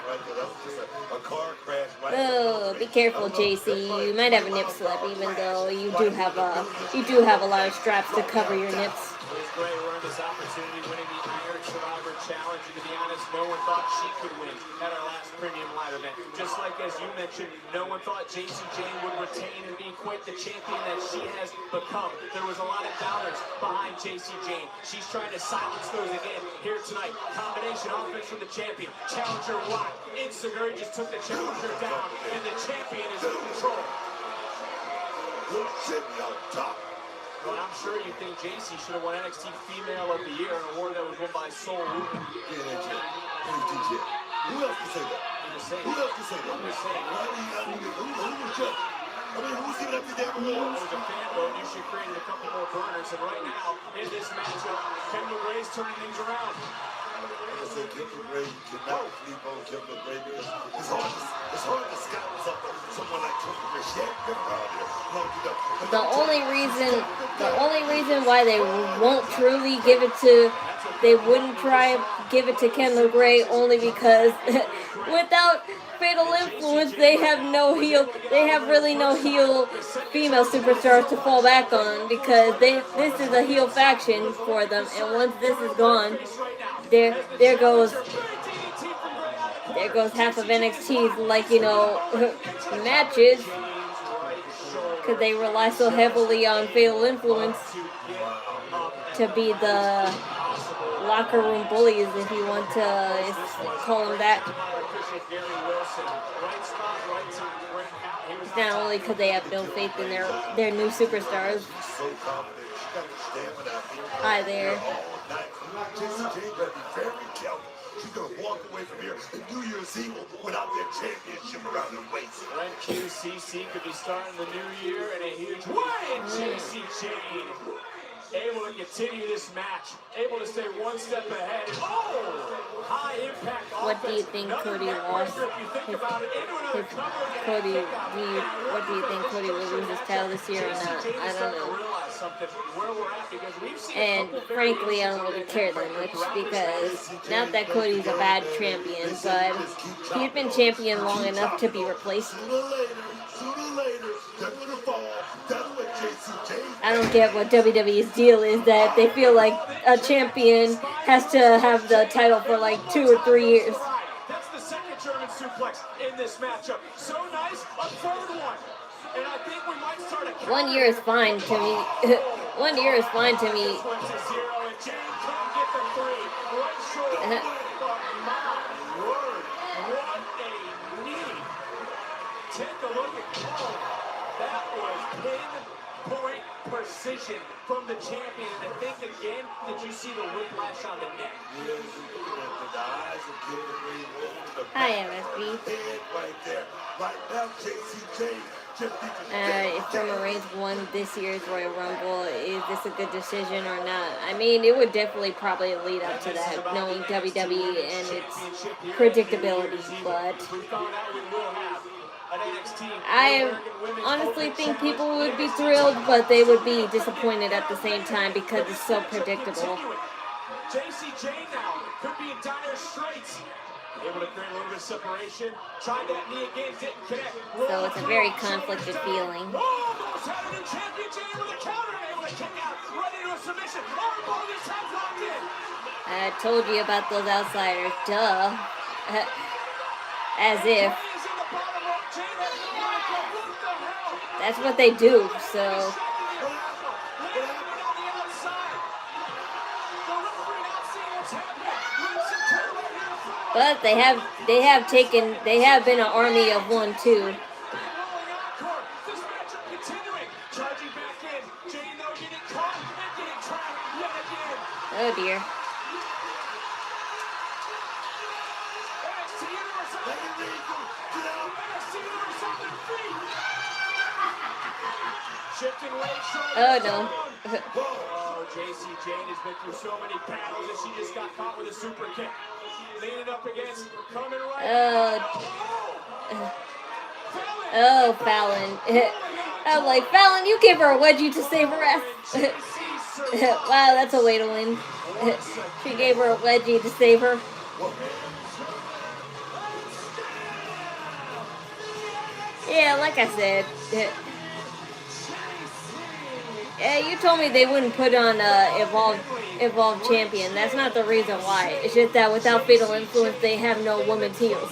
A car crash. Oh, be careful, Jacy. You might have a nip slip, even though you do have a lot of straps to cover your nips. Liz Gray earned this opportunity winning the Iron Survivor Challenge, and to be honest, no one thought she could win at our last Premium Live event. Just like as you mentioned, no one thought Jacy Jayne would retain and be quite the champion that she has become. There was a lot of doubters behind Jacy Jayne. She's trying to silence those again here tonight. Combination offense from the champion. Challenger Rock. Instagray just took the challenger down, and the champion is in control. Little Jimmy on top. Well, I'm sure you think Jacy should have won NXT Female of the Year, an award that was won by Soul Ruben. Yeah, that's it. Who else can say that? Who else can say that? I'm just saying. Who was judged? I mean, who's giving up the damn awards? It was a fan vote. You should create a couple more burners. And right now, in this matchup, Kendal Gray's turning things around. I said, Kendal Gray, you cannot sleep on Kendal Gray. It's hard to scout someone like Kendal Gray. She ain't been around here long enough. The only reason why they won't truly give it to, they wouldn't try give it to Kendal Gray only because without Fatal Influence, they have really no heel female superstars to fall back on, because this is a heel faction for them, and once this is gone, there goes half of NXT's, like, you know, matches, because they rely so heavily on Fatal Influence to be the locker room bullies, if you want to call them that. It's not only because they have no faith in their new superstars. Hi there. Jacy Jayne better be very careful. She's going to walk away from here in New Year's Eve without their championship around her waist. Ren QCC could be starting the new year in a huge way. And Jacy Jayne able to continue this match, able to stay one step ahead. Oh! High impact offense. What do you think Cody lost? What do you think Cody will lose his title this year or not? I don't know. And frankly, I don't really care that much, because not that Cody's a bad champion, but he's been champion long enough to be replaced. Sooner or later, they're going to fall. That's what Jacy Jayne. I don't get what WWE's deal is, that they feel like a champion has to have the title for like 2 or 3 years. That's the second German suplex in this matchup. So nice, a third one. And I think we might start a 1 year is fine to me. 1 year is fine to me. Take a look at Cole. That was pinpoint precision from the champion. And I think again, did you see the whiplash on the neck? Hi, MSB. Right there. Right now, Jacy Jayne. If Roman Reigns won this year's Royal Rumble, is this a good decision or not? I mean, it would definitely probably lead up to that, knowing WWE and its predictability, but I honestly think people would be thrilled, but they would be disappointed at the same time because it's so predictable. Jacy Jayne now could be in dire straits. Able to create a little bit of separation. Tried that knee again, didn't connect. So it's a very conflicted feeling. I told you about those outsiders. Duh. As if. That's what they do, so. But they have been an army of one too. This matchup continuing. Charging back in. Jayne though getting caught and getting trapped yet again. Oh dear. NXT Universe on their feet. NXT Universe on their feet. Shifting weight, shoulders Oh no. Oh, Jacy Jayne has been through so many battles and she just got caught with a super kick. Leaning up against, coming right. Oh, Fallon. I'm like, Fallon, you gave her a wedgie to save her ass. Wow, that's a way to win. She gave her a wedgie to save her. Yeah, like I said. Yeah, you told me they wouldn't put on Evolved Champion. That's not the reason why. It's just that without Fatal Influence, they have no women's heels.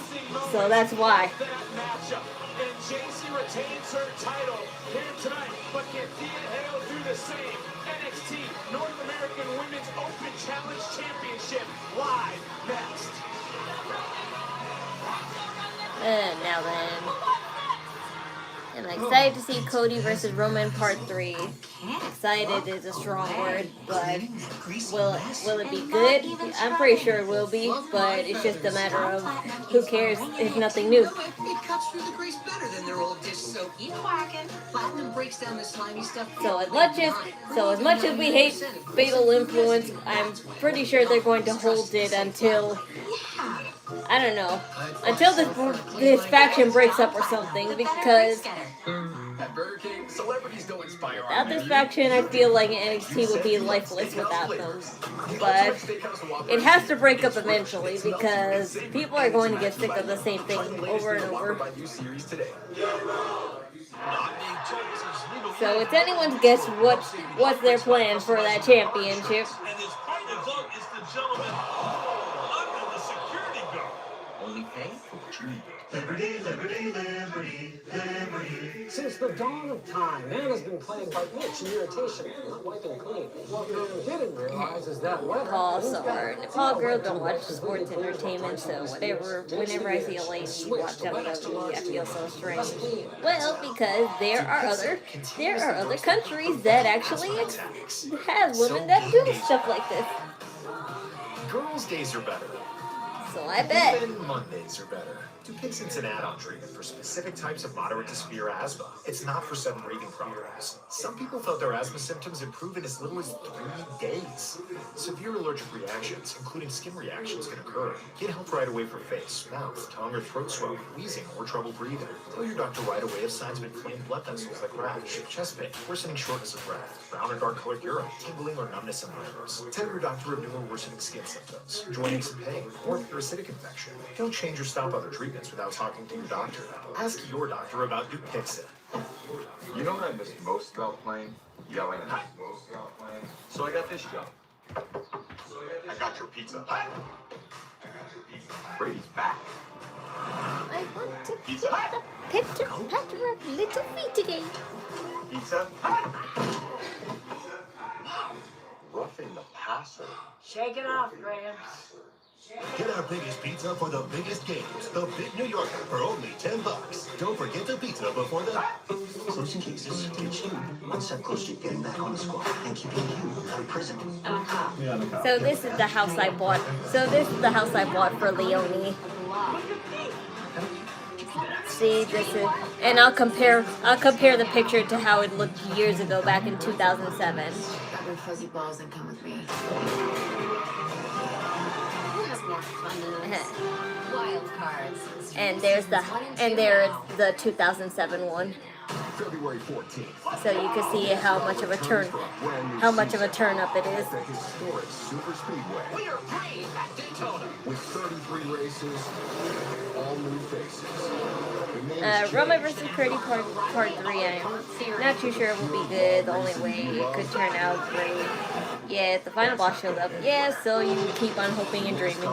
So that's why. And Jacy retains her title here tonight, but can Thea Hail do the same? NXT North American Women's Open Challenge Championship live next. Now then. I'm excited to see Cody versus Roman Part 3. Excited is a strong word, but will it be good? I'm pretty sure it will be, but it's just a matter of who cares. It's nothing new. It cuts through the grease better than their old dish soap. Keep whacking. Platinum breaks down the slimy stuff. So as much as we hate Fatal Influence, I'm pretty sure they're going to hold it until, I don't know, until this faction breaks up or something, because without this faction, I feel like NXT would be lifeless without them. But it has to break up eventually, because people are going to get sick of the same thing over and over. So it's anyone's guess what's their plan for that championship. And his final vote is the gentleman under the security guard. Only pay for what you need. Liberty, liberty, liberty, liberty. Since the dawn of time, man has been plagued by itch and irritation, not wiping clean. What man didn't realize is that Nepal, sorry. Nepal girls don't watch sports entertainment, so whenever I see a lady watch WWE, I feel so strange. Well, because there are other countries that actually have women that do stuff like this. Girls' days are better. So I bet. Even Mondays are better. Dupixent's an add-on treatment for specific types of moderate to severe asthma. It's not for sudden breathing problems. Some people felt their asthma symptoms improve in as little as 3 days. Severe allergic reactions, including skin reactions, can occur. Get help right away for face, mouth, tongue, or throat swelling, wheezing, or trouble breathing. Tell your doctor right away if signs of inflamed blood vessels like rash, chest pain, worsening shortness of breath, brown or dark colored urine, tingling or numbness in limbs. Tell your doctor of new or worsening skin symptoms, joint aches and pain, or parasitic infection. Don't change or stop other treatments without talking to your doctor. Ask your doctor about Dupixent. You know what I miss most about playing? Yelling at So I got this job. I got your pizza. Brady's back. I want to get the picture patter of little feet again. Pizza. Roughing the passer. Shake it off, Gramps. Get our biggest pizza for the biggest games. The Big New Yorker for only $10. Don't forget the pizza before the... Closing cases, H2, one step closer to getting back on the squad and keeping you out of prison. So this is the house I bought. For Leonie. See, this is, and I'll compare the picture to how it looked years ago, back in 2007. Grab your fuzzy balls and come with me. More fun than this. Wild cards. And there's the 2007 one. February 14th. So you can see how much of a turn up it is. The historic Super Speedway. We are brave at Daytona. With 33 races, all new faces. Roman vs. Cody part 3, I'm not too sure it will be good. The only way it could turn out great. Yeah, the final boss showed up. Yeah, so you keep on hoping and dreaming.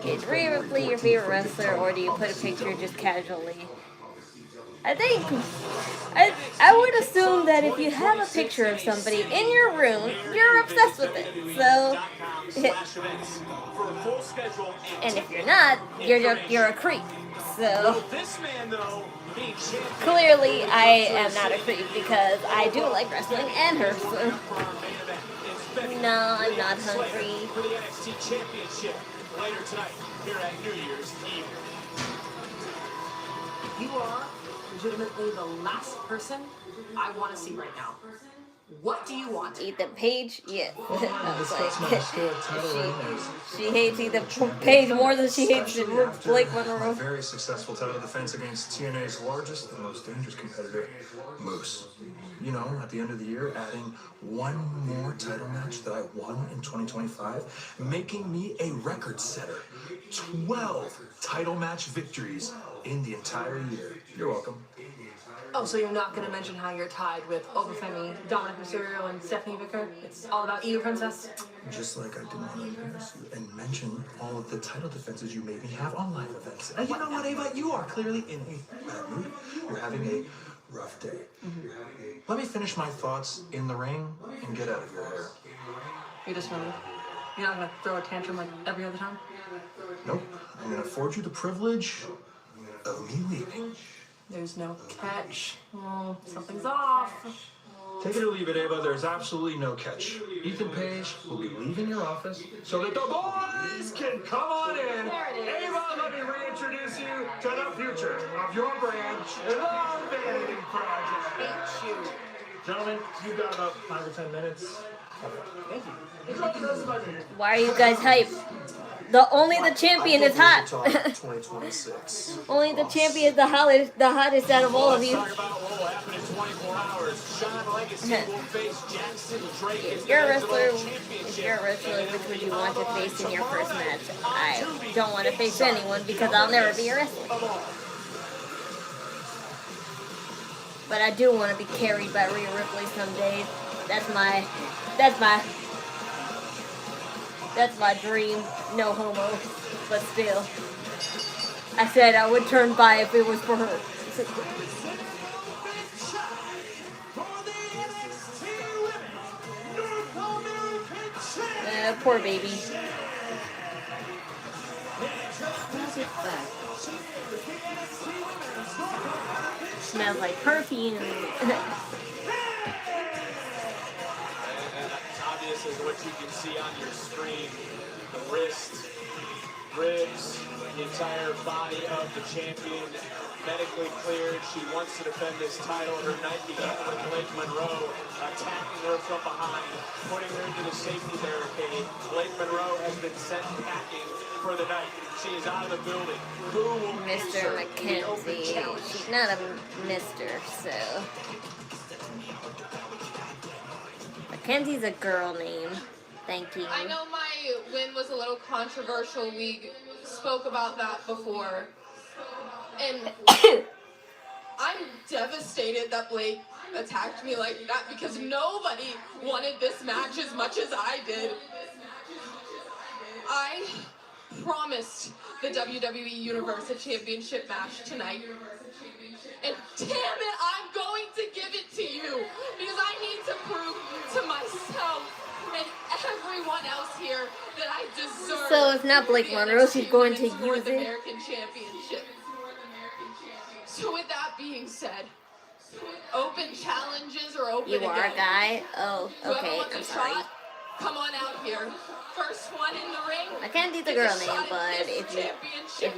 Is Rhea Ripley your favorite wrestler, or do you put a picture just casually? I would assume that if you have a picture of somebody in your room, you're obsessed with it. So, and if you're not, you're a creep. So, clearly I am not a creep because I do like wrestling and her. So. No, I'm not hungry. For the NXT Championship later tonight here at New Year's Eve. You are legitimately the last person I want to see right now. What do you want? Ethan Page? Yeah. She She hates Ethan Page more than she hates Blake Monroe. Very successful title defense against TNA's largest and most dangerous competitor, Moose. You know, at the end of the year, adding one more title match that I won in 2025, making me a record setter. 12 title match victories in the entire year. You're welcome. Oh, so you're not going to mention how you're tied with Oba Femi, Dominic Mysterio, and Stephanie Vicker? It's all about you, Princess? Just like I didn't want to embarrass you and mention all of the title defenses you made me have on live events. And you know what, Ava? You are clearly in a bad mood. You're having a rough day. Let me finish my thoughts in the ring and get out of your hair. You're just gonna... You're not going to throw a tantrum like every other time? Nope. I'm going to afford you the privilege of me leaving. There's no catch. Oh, something's off. Take it or leave it, Ava. There's absolutely no catch. Ethan Page will be leaving your office so that the boys can come on in. Ava, let me reintroduce you to the future of your brand, the Vanity Project. Hate you. Gentlemen, you've got about 5 or 10 minutes. Thank you. Why are you guys hype? Only the champion is hot. 2026. Only the champion is the hottest out of all of you. If you're a wrestler, which would you want to face in your first match? I don't want to face anyone because I'll never be a wrestler. But I do want to be carried by Rhea Ripley someday. That's my dream. No homo, but still. I said I would turn bi if it was for her. Poor baby. Smells like perfume. Obvious is what you can see on your screen. The wrist, ribs, the entire body of the champion medically cleared. She wants to defend this title. Her night began with Blake Monroe attacking her from behind, putting her into the safety barricade. Blake Monroe has been sent packing for the night. She is out of the building. Who will Mr. McKenzie. She's not a Mr., so. Mackenzie's a girl name. Thank you. I know my win was a little controversial. We spoke about that before. And I'm devastated that Blake attacked me like that because nobody wanted this match as much as I did. I promised the WWE Universe a championship match tonight. And damn it, I'm going to give it to you because I need to prove to myself and everyone else here that I deserve. So if not Blake Monroe, she's going to use North it. American Championship. So with that being said, open challenges are open You are again. a guy? Oh, Whoever okay. wants I'm a sorry. shot, come on out here. First one in the ring. Mackenzie's a gets girl shot name, at but this championship.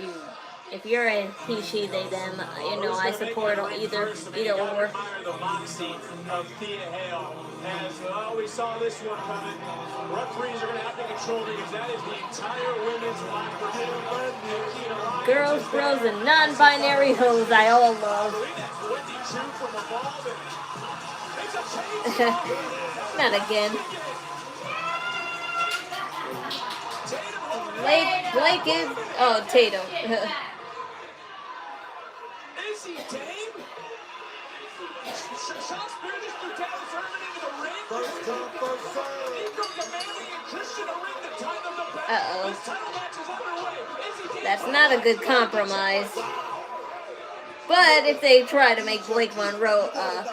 if you're a he, she, they, them, I support either or. The moxie of Thea Hail. As we saw this one coming. Referees are going to have to control because that is the entire women's locker room. Girls, bros, and non-binary hoes I all love. Not again. Blake is... Oh, Tatum. Izzi Dame? Shots British through Dallas Herman into the ring. First come, first serve. Nico Gamanley and Christian are in the time of the bell. Uh-oh. This title match is underway. Izzi Dame. That's not a good compromise. But if they try to make Blake Monroe, a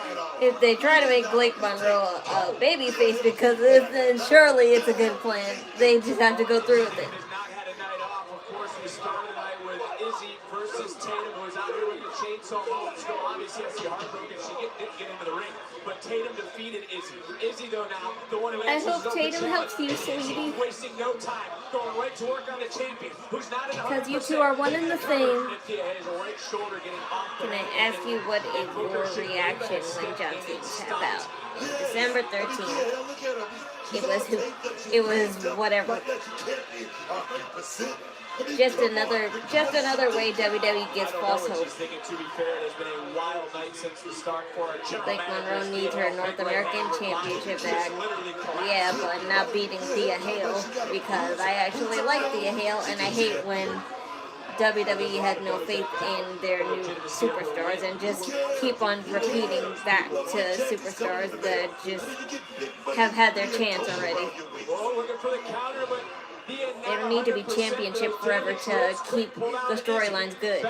babyface because of this, then surely it's a good plan. They just have to go through with it. Has not had a night off. Of course, we started the night with Izzi versus Tatum, who's out here with the chainsaw moments ago. Obviously, has the heartbroken. She didn't get into the ring. But Tatum defeated Izzi. Izzi, though, now, the one who I answers hope Tatum helps you, sweetie. wasting no time, going right to work on the champion, who's not at 100%. Because you two are one and the same. Thea Hail's right shoulder getting off the Can I ask you what is your reaction when John Cena tapped out? December 13th. It was whatever. Just another way WWE gets false hope. Blake Monroe needs her North American Championship back. Yeah, but not beating Thea Hail, because I actually like Thea Hail, and I hate when WWE had no faith in their new superstars and just keep on repeating back to superstars that just have had their chance already. They don't need to be championship forever to keep the storylines good.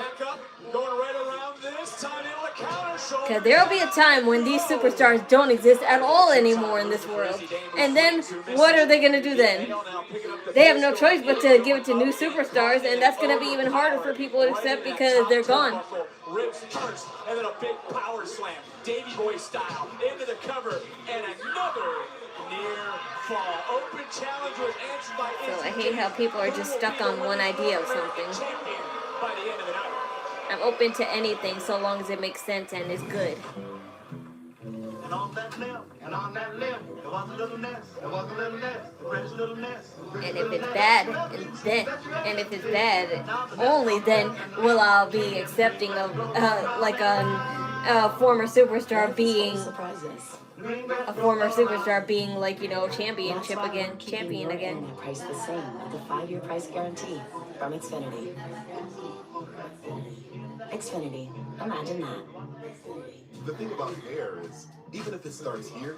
Because there will be a time when these superstars don't exist at all anymore in this world. And then, what are they going to do then? They have no choice but to give it to new superstars, and that's going to be even harder for people to accept because they're gone. Ribs first, and then a big power slam, Davey Boy style, into the cover, and another near fall. Open challenge was answered by So I hate how people are just stuck on one idea of something. by the end of the night. I'm open to anything so long as it makes sense and is good. And on that limb, and on that limb, there was a little nest, there was a little nest, a precious little nest. And if it's bad, only then will I be accepting of like a former superstar being like, you know, champion again. Price the same with a 5-year price guarantee from Xfinity. Xfinity, imagine that. The thing about hair is, even if it starts here,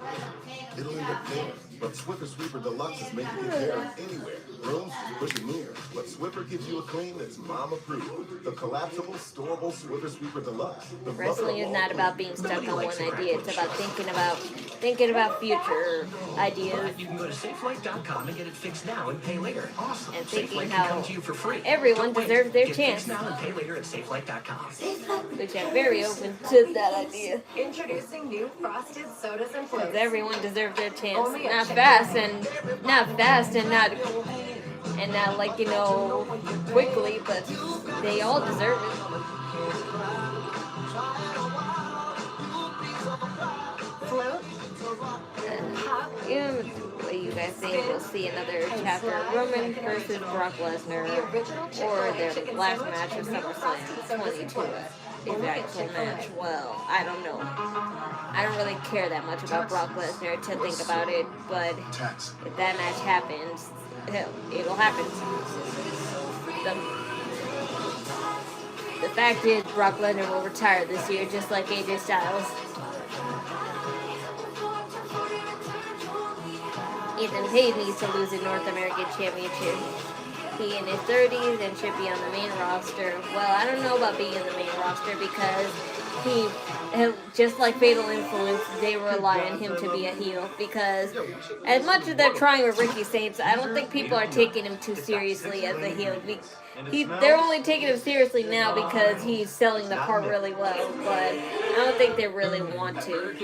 it'll end up there. But Swiffer Sweeper Deluxe is making your hair anywhere. Rooms, push it near. But Swiffer gives you a clean that's mom approved. The collapsible, storable Swiffer Sweeper Deluxe. Wrestling is not about being stuck on one idea. It's about thinking about future ideas. You can go to SafeLight.com and get it fixed now and pay later. Awesome. And thinking SafeLight how can come to you for free. everyone deserves their Get chance. fixed now and pay later at SafeLight.com. Which I'm very open to that idea. Introducing new frosted sodas and Because floats. everyone deserves their chance. Only at Not Chick-fil-A. fast and not like, you know, quickly, but they all deserve it. Float. Pop. What do you guys think? We'll see another chapter of Roman versus Brock Lesnar, or their last match of SummerSlam 22. His actual match. Well, I don't know. I don't really care that much about Brock Lesnar to think about it, but if that match happens, it'll happen. The fact is, Brock Lesnar will retire this year, just like AJ Styles. Ethan Page needs to lose the North American Championship. He in his 30s and should be on the main roster. Well, I don't know about being in the main roster because he, just like Fatal Influence, they rely on him to be a heel. Because as much as they're trying with Ricky Saints, I don't think people are taking him too seriously as a heel. They're only taking him seriously now because he's selling the part really well, but I don't think they really want to,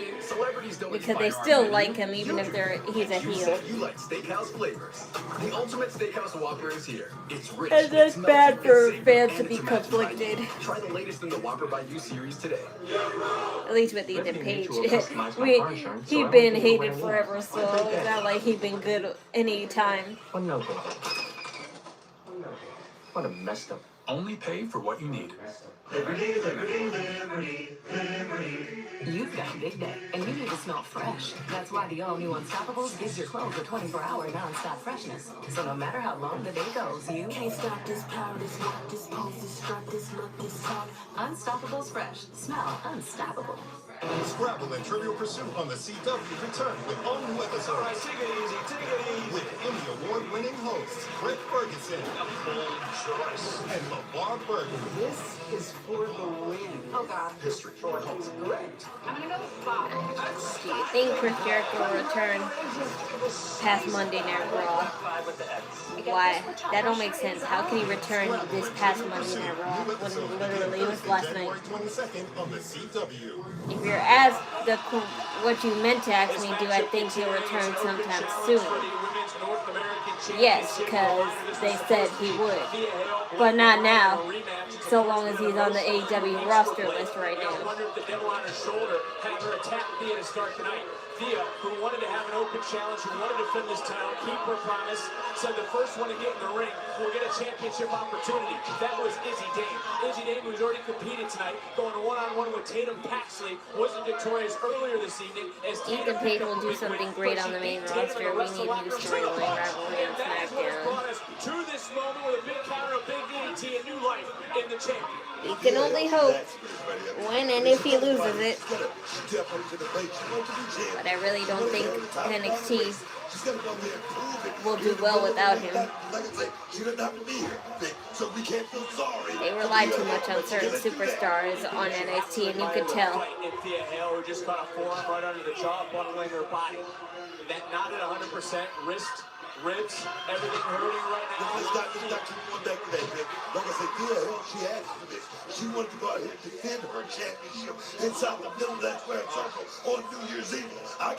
because they still like him even if he's a heel. You like steakhouse flavors. The ultimate steakhouse Whopper is here. It's rich. And that's bad for fans to be conflicted. Try the latest in the Whopper by You series today. At least with Ethan Page. He'd been hated forever, so it's not like he'd been good any time. What a messed up. Only pay for what you need. You've got a big day, and you need to smell fresh. That's why the all-new Unstoppables gives your clothes a 24-hour non-stop freshness. So no matter how long the day goes, you can't stop this power, this walk, this pose, this strut, this look, this talk. Unstoppables fresh. Smell unstoppable. Scrabble and Trivial Pursuit on the CW return with all new episodes. Take it easy, take it easy. With Emmy Award-winning hosts Rick Ferguson and LeVar Burton. This is for the win. Oh, God. History. That's great. I'm gonna go with Bob. Do you think Chris Jericho will return past Monday Night Raw? Why? That don't make sense. How can he return this past Monday Night Raw when literally it was last night? 22nd on the CW. If you're asked what you meant to ask me, do I think he'll return sometime soon? Yes, because they said he would. But not now, so long as he's on the AEW roster list right now. Thea, who wanted to have an open challenge, who wanted to defend this title, keep her promise, said the first one to get in the ring will get a championship opportunity. That was Izzi Dame. Izzi Dame, who's already competed tonight, going one-on-one with Tatum Paxley, wasn't victorious earlier this evening. As Ethan Page will do something great on the main roster. We need new storyline rivalry on SmackDown. Brought us to this moment with a big counter, a big DDT, and new life in the champion. We can only hope when and if he loses it. But I really don't think NXT will do well without him. They rely too much on certain superstars on NXT, and you could tell. Thea Hail, who just got a forearm right under the jaw, buckling her body. That not at 100%, wrist, ribs, everything hurting right now. Let's not keep going back to that, man. Like I said, Thea Hail, she asked for this. She wanted to go out here and defend her championship inside the middle of that square circle on New Year's Eve. I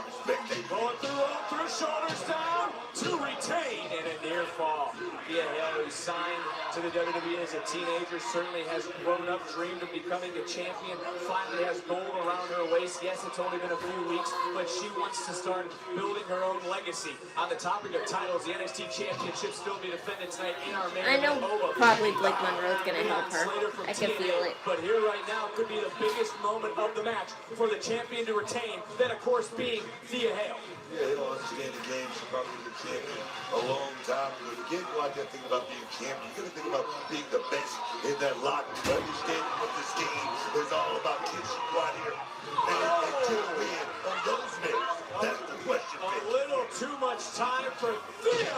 respect that. Going through, shoulders down to retain, and a near fall. Thea Hail, who signed to the WWE as a teenager, certainly has grown up, dreamed of becoming a champion, finally has gold around her waist. Yes, it's only been a few weeks, but she wants to start building her own legacy. On the topic of titles, the NXT Championship still be defended tonight in our main I know Oba. probably Blake Monroe is going to help her. I can feel it. But here right now could be the biggest moment of the match for the champion to retain, then of course being Thea Hail. Yeah, they don't understand the game. She's probably the champion a long time ago. You can't go out there thinking about being champion. You gotta think about being the best in that lot. Understanding what this game is all about. Can she go out here and get a win on those men? That's the question. A little too much time for Thea.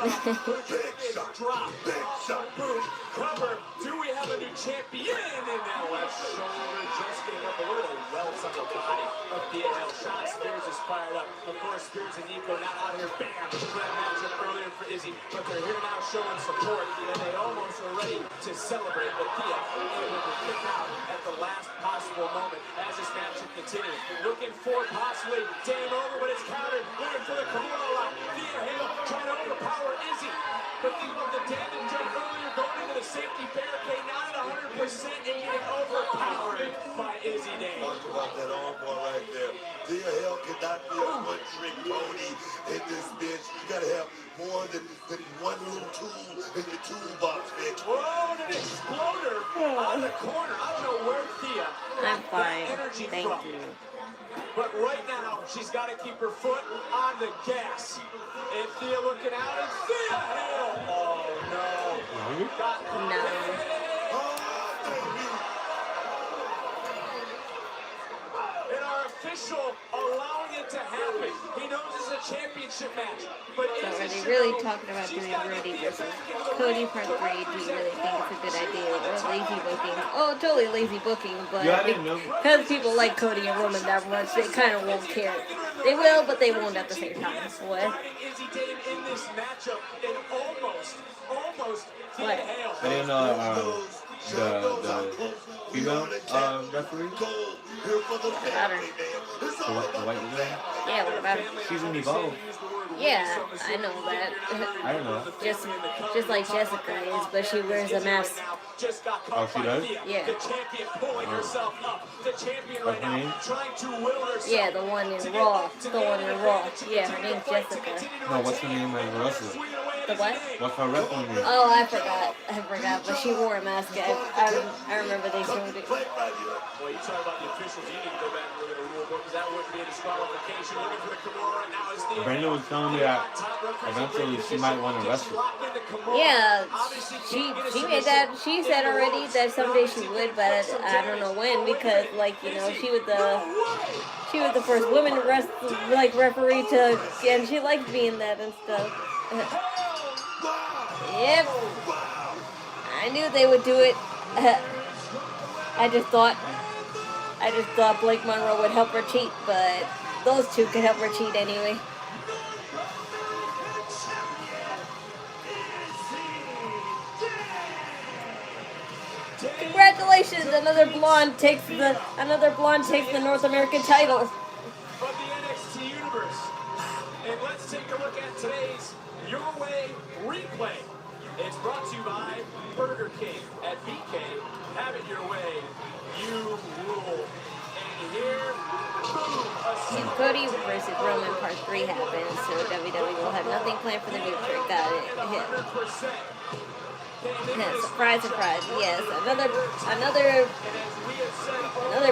Big shot. Drop. Big shot. Boom. Cover. Do we have a new champion? And that left shoulder just getting up a little welts on the body of Thea Hail. Sean Spears is fired up. Of course, Spears and Nico not out here, bam, for that matchup earlier for Izzy. But they're here now showing support, and they almost are ready to celebrate. But Thea able to kick out at the last possible moment as this matchup continues. Looking for possibly Dame over, but it's countered. Looking for the Kimura lock. Thea Hail trying to overpower Izzy. But think about the damage done earlier going into the safety barricade, not at 100% and getting overpowered by Izzi Dame. Talk about that arm bar right there. Thea Hail cannot be a one-trick pony in this bitch. You gotta have more than one little tool in your toolbox, bitch. Whoa, an exploder on the corner. I don't know where Thea I'm fine. energy Thank from. you. But right now, she's got to keep her foot on the gas. And Thea looking out, and Thea Hail. Oh, no. And our official allowing it to happen. He knows it's a championship match. But So are they really talking about doing Brody versus Cody Part 3? Do you really think it's a good idea? Or lazy booking? Oh, totally lazy booking, but Yeah, I didn't know. because people like Cody and Roman that much, they kind of won't care. They will, but they won't at the same time. What? Izzi Dame in this matchup and almost Thea What? Hail. I didn't know the female referee, the white woman. Yeah, what about her? She's in Evolve. Yeah, I know that. I don't know. Just like Jessica is, but she wears a mask. Oh, she does? Yeah. The champion pulling herself up. The champion right What's her name? now trying to will herself. Yeah, the one in Raw. The one in Raw. Yeah, her name's Jessica. No, what's her name as a wrestler? The what? What's her wrestling name? Oh, I forgot. But she wore a mask. I remember they showed it. Well, you talk about the officials. You need to go back and look at the rule book because that wouldn't be a disqualification. Looking for the Kimura right now is the. Brenda was telling me that eventually she might want to wrestle. Yeah, she made that. She said already that someday she would, but I don't know when, because like, you know, she was the first woman referee to, and she liked being that and stuff. Yep. I knew they would do it. I just thought Blake Monroe would help her cheat, but those two could help her cheat anyway. Congratulations! Another blonde takes the North American title. Of the NXT universe. And let's take a look at today's Your Way replay. It's brought to you by Burger King at BK. Have it your way. You rule. And here, boom, Cody versus Roman Part 3 happens, so WWE will have nothing planned for the future. Got it. Surprise, surprise. Yes, another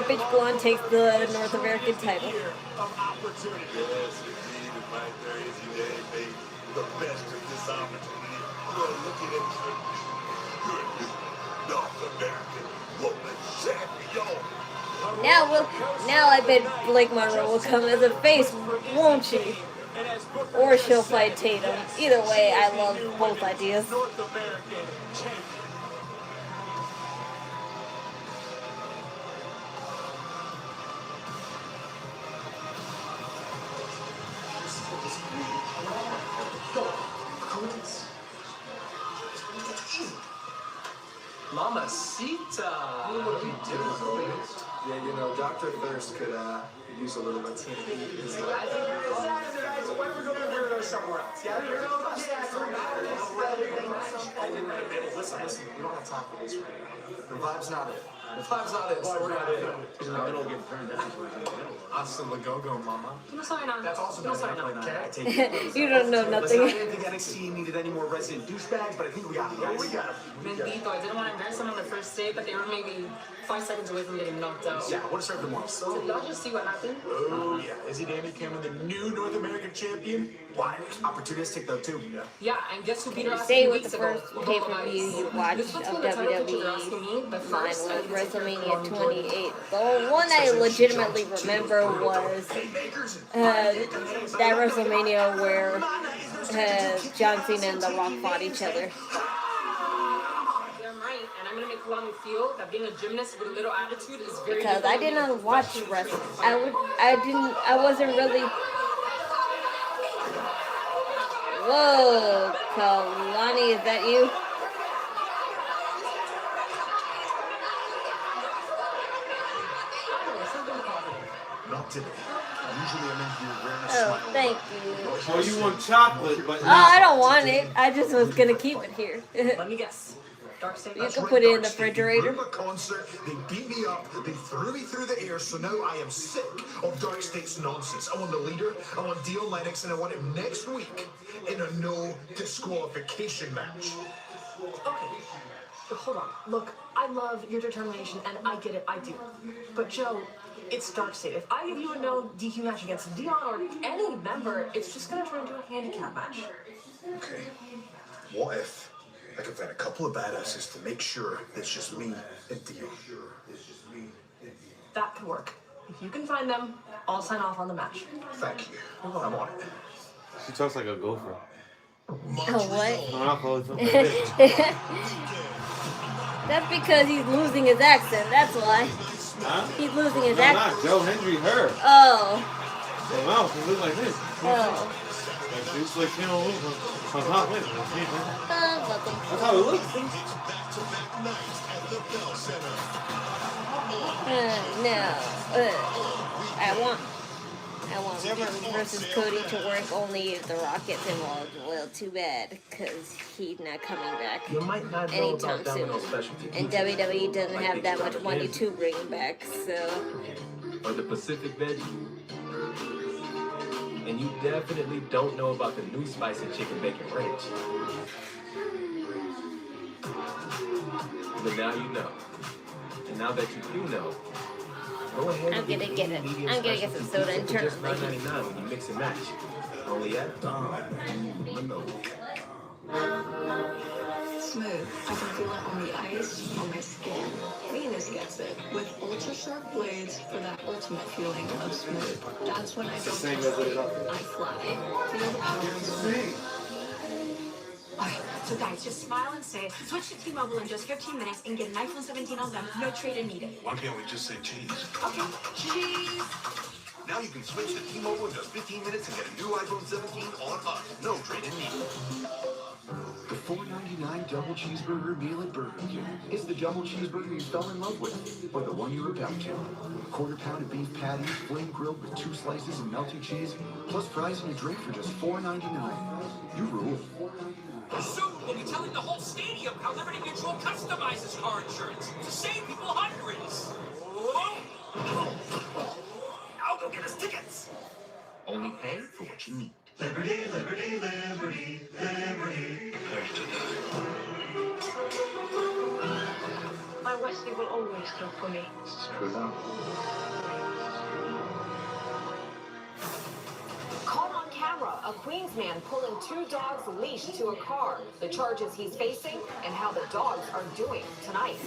bitch blonde takes the North American title. Yes, indeed, and right there, Izzi Dame made the best of this opportunity. You're looking at your new North American Woman Champion. Now I bet Blake Monroe will come as a face, won't she? Or she'll fight Tatum. Either way, I love both ideas. North American champion. Mamacita! What are you doing? Yeah, you know, Dr. Thirst could use a little Latina. Why don't we go to the weirdo somewhere else? Yeah, Listen, we don't have time for this right now. The vibe's not it. The vibe's not it. We're not it. He's in the middle getting turned down. Hasta la go-go, mama. No sabi na. That's also No sabi na. You don't know Listen, I nothing. didn't think NXT needed any more resident douchebags, but I think we got it. We got it. Bendito, I didn't want to embarrass them on the first day, but they were maybe 5 seconds away from getting knocked out. Yeah, I would have served them more. So did y'all just see what happened? Oh, yeah. Izzi Dame became the new North American champion. Why? Opportunistic, though, too. Yeah, and guess who beat her ass Say 2 with the weeks ago? first pay-per-view you watched of WWE, mine was WrestleMania 28. The one I legitimately remember was that WrestleMania where John Cena and The Rock fought each other. Damn right, and I'm gonna make Kalani feel that being a gymnast with a little attitude is very Because I did not watch wrestling. I wasn't really. Whoa, Kalani, is that you? Not today. Usually I'm in here wearing a Oh, smile. thank you. Oh, you want chocolate, but Oh, I don't want it. I just was gonna keep it here. Let me guess. Dark State. You can put it in the refrigerator. They concert, they beat me up, they threw me through the air, so now I am sick of Dark State's nonsense. I want the leader, I want Dio Lennox, and I want him next week in a no disqualification match. Okay, but hold on. Look, I love your determination, and I get it, I do. But Joe, it's Dark State. If I give you a no DQ match against Dion or any member, it's just gonna turn into a handicap match. Okay, what if I can find a couple of badasses to make sure it's just me and Dio? That could work. If you can find them, I'll sign off on the match. Thank you. I'm on it. she talks like a gopher. Oh, what? No, not gopher. Like this. That's because he's losing his accent. That's why. Huh? He's losing his No, accent. not Joe Hendry, her. Oh. Her mouth, she looks like this. Oh. Like, she looks like she don't look on top of it. That's how it looks. No. I want Roman versus Cody to work only if The Rock gets involved. Well, too bad, because he's not coming back You might not know anytime about soon. Domino's specialty. And WWE doesn't have that much money to bring back, so. Or the Pacific Veggie. And you definitely don't know about the new spicy chicken bacon ranch. But now you know. And now that you do know, go ahead I'm and gonna get it. I'm gonna get some soda for just internally. $9.99 when you mix and match. Only at Dom. smooth. I can feel it on the ice, on my skin. Venus gets it with ultra sharp blades for that ultimate feeling of smooth. That's when I don't just I fly. Feel the power of smooth. Alright, so guys, just smile and say, switch to T-Mobile in just 15 minutes and get an iPhone 17 on them. No trade-in needed. Why can't we just say cheese? Okay, cheese. Now you can switch to T-Mobile in just 15 minutes and get a new iPhone 17 on us. No trade-in needed. The $4.99 double cheeseburger meal at Burger King is the double cheeseburger you fell in love with, or the one you're about to. Quarter pound of beef patties, flame grilled with 2 slices of melty cheese, plus fries and a drink for just $4.99. You rule. Soon we'll be telling the whole stadium how Liberty Mutual customizes car insurance to save people hundreds. I'll go get us tickets. Only pay for what you need. Liberty, liberty, liberty, liberty. My Wesley will always go for me. This is true now. Caught on camera, a Queens man pulling 2 dogs leashed to a car. The charges he's facing and how the dogs are doing tonight.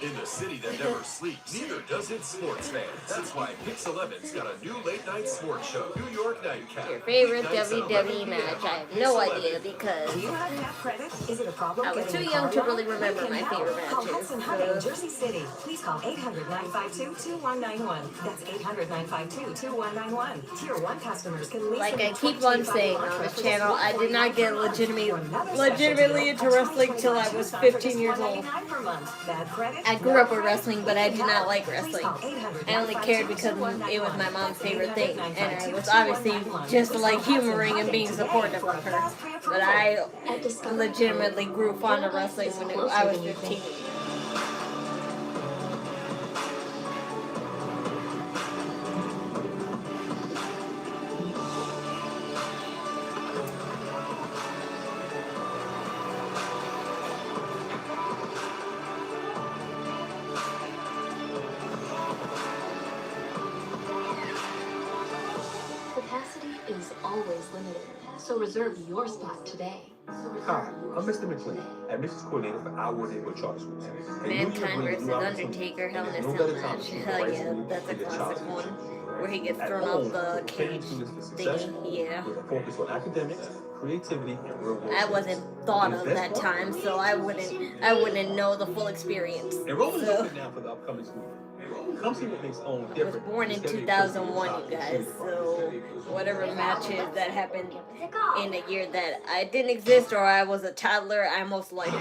In the city that never sleeps, neither does its sports fans. That's why Pix 11's got a new late-night sports show, New York Nightcap. Your favorite WWE match? I have no idea because Do you have tap credit? Is it a problem? I was too young to really remember my favorite Call matches. Hudson Honey in Jersey City. Please call 800-952-2191. That's 800-952-2191. Tier 1 customers can lease Like them I in keep on 25 saying months on this for channel, just I did not get $149 legitimately into wrestling till I was 15 years old. per month. Bad credit? I grew up with wrestling, but I did not like wrestling. I only cared because it was my mom's favorite thing, and I was obviously just like humoring and being supportive of her. But I legitimately grew fond of wrestling when I was 15. Capacity is always limited, so reserve your spot today. Hi, I'm Mr. McLean, admissions coordinator for our neighborhood charter schools. Mankind versus Undertaker, Hell in a Cell match. Hell yeah, that's a classic one. Where he gets thrown off the cage thingy, yeah. With a focus on academics, creativity, and real world. I wasn't thought of that time, so I wouldn't know the full experience. Enrollment is So, open now for the upcoming school year. Come see what makes own I was different. born in 2001, you guys, so whatever matches that happened in a year that I didn't exist or I was a toddler, I most likely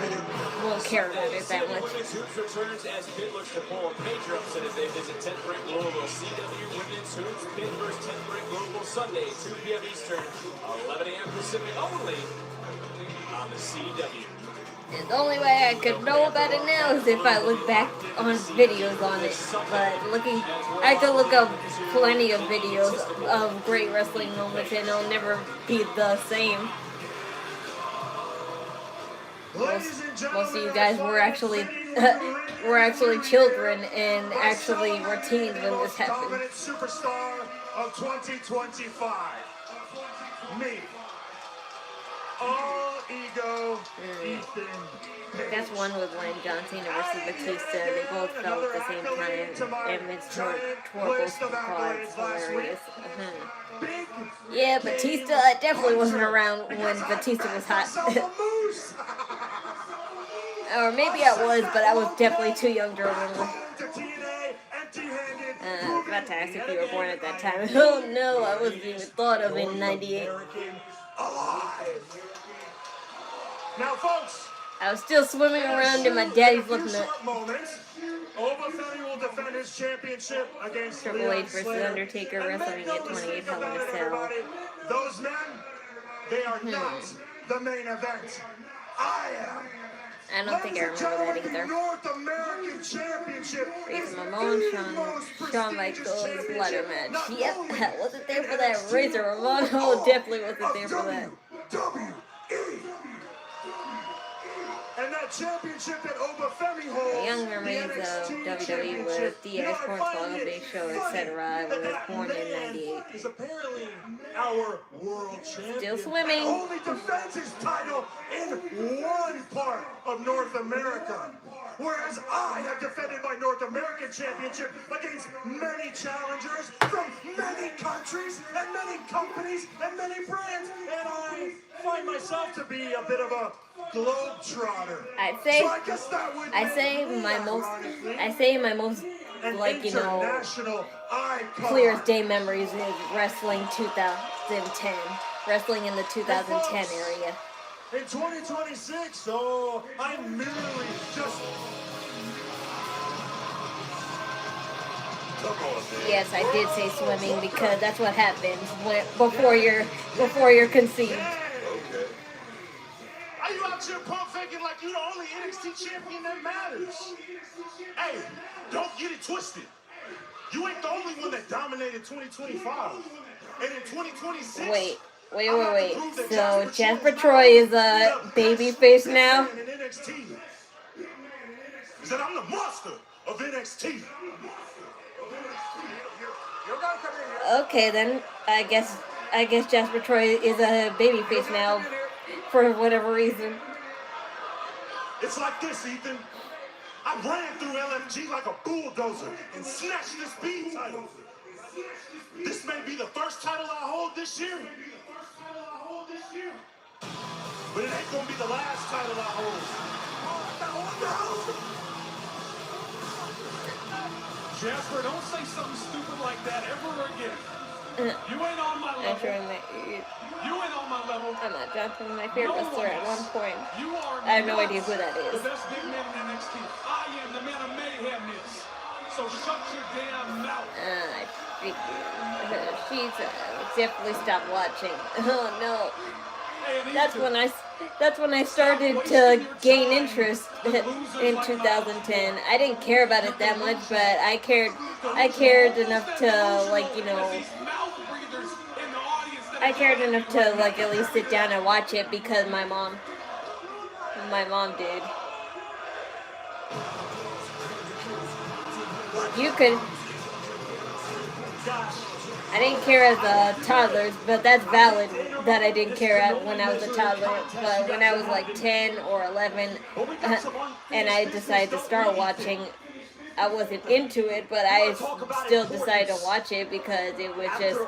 won't care about it that much. Women's Hoops returns as Pitt looks to pull a major upset as they visit 10th ranked Louisville. CW Women's Hoops, Pitt versus 10th ranked Louisville, Sunday, 2 p.m. Eastern, 11 a.m. Pacific only on the CW. And the only way I could know about it now is if I look back on videos on it. But I could look up plenty of videos of great wrestling moments and it'll never be the same. Most of you guys were actually children and actually were teens when this happened. Dominant superstar of 2025. Me. All ego, Ethan. That's one with when John Cena versus Batista. They both fell at the same time, and Vince tore both the quads. Hilarious. Yeah, Batista definitely wasn't around when Batista was hot. Or maybe I was, but I was definitely too young to remember. I was about to ask if you were born at that time. Oh no, I wasn't even thought of in '98. Now, folks, I was still swimming around in my daddy's looking at Oba Femi will defend his championship against Triple Leon H versus Slater. Undertaker And wrestling make no at 28 mistake Hell in about a it, Cell. everybody, those men, they are not the main event. I am. I don't think I remember that either. North American Championship. Razor Ramon, Shawn Michaels ladder match. Yep, I wasn't there for that. Razor Ramon, oh, definitely wasn't there for that. And that championship that Oba Femi holds, Young memories of WWE with Thea Hail, Big Show, etc. I was born in '98. Is apparently our world champion. Still swimming. And only defends his title in one part of North America. Whereas I have defended my North American championship against many challengers from many countries and many companies and many brands. And I find myself to be a bit of a globetrotter. I'd say, so I guess that would I say my most like, you know, clearest day memories is wrestling 2010. Wrestling in the 2010 area. In 2026, so I'm merely just... Yes, I did say swimming because that's what happens before you're conceived. Are you out here pump faking like you're the only NXT champion that matters? Hey, don't get it twisted. You ain't the only one that dominated 2025. And in 2026... Wait. So Jasper Troy is a babyface now? Is that I'm the monster of NXT. Okay, then I guess Jasper Troy is a babyface now, for whatever reason. It's like this, Ethan. I ran through LFG like a bulldozer and snatched the speed title. This may be the first title I hold this year. But it ain't gonna be the last title I hold. Jasper, don't say something stupid like that ever again. You ain't on my level. You ain't on my level. I'm not jumping my favorite wrestler at one point. You are I have no idea who that is. The best big man in NXT. I am the man of mayhem is. So shut your damn mouth. I figured. She's definitely stopped watching. Oh no. That's when I started to gain interest in 2010. I didn't care about it that much, but I cared enough to, like, you know, I cared enough to, like, at least sit down and watch it because my mom did. I didn't care as a toddler, but that's valid that I didn't care when I was a toddler. But when I was like 10 or 11 and I decided to start watching, I wasn't into it, but I still decided to watch it because it was just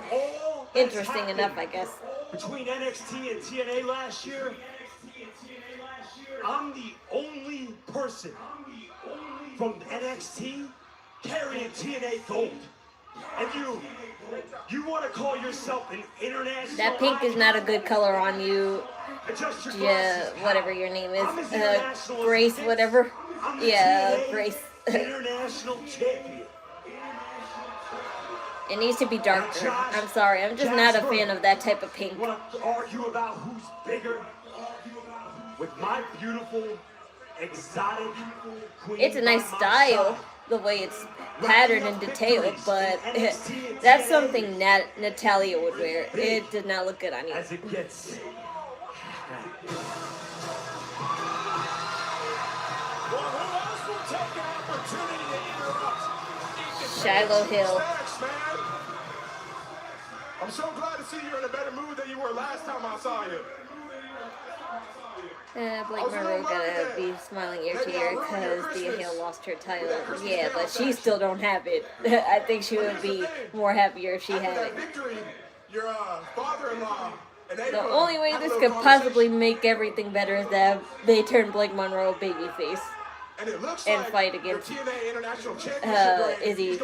interesting enough, I guess. Between NXT and TNA last year, I'm the only person from NXT carrying TNA gold. And you want to call yourself an international... That pink is not a good color on you. Yeah, whatever your name is. Grace, whatever. Yeah, Grace. International champion. It needs to be darker. I'm sorry, I'm just not a fan of that type of pink. Want to argue about who's bigger? With my beautiful, exotic queen. It's a nice style, the way it's patterned and detailed, but that's something Natalia would wear. It did not look good on you. As it gets. Shiloh Hill. I'm so glad to see you're in a better mood than you were last time I saw you. Blake Monroe gotta be smiling ear to ear because Thea Hail lost her title. Yeah, but she still don't have it. I think she would be more happier if she had it. Your father-in-law. The only way this could possibly make everything better is that they turn Blake Monroe babyface and fight against Izzy.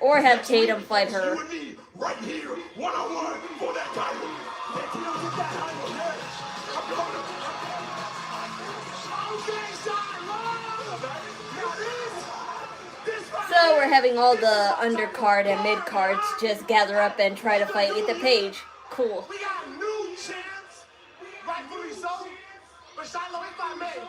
Or have Tatum fight her. Right here, one-on-one for that title. So we're having all the undercard and mid-cards just gather up and try to fight Ethan Page. Cool. We got new champs, rightfully so. But Shiloh, if I may,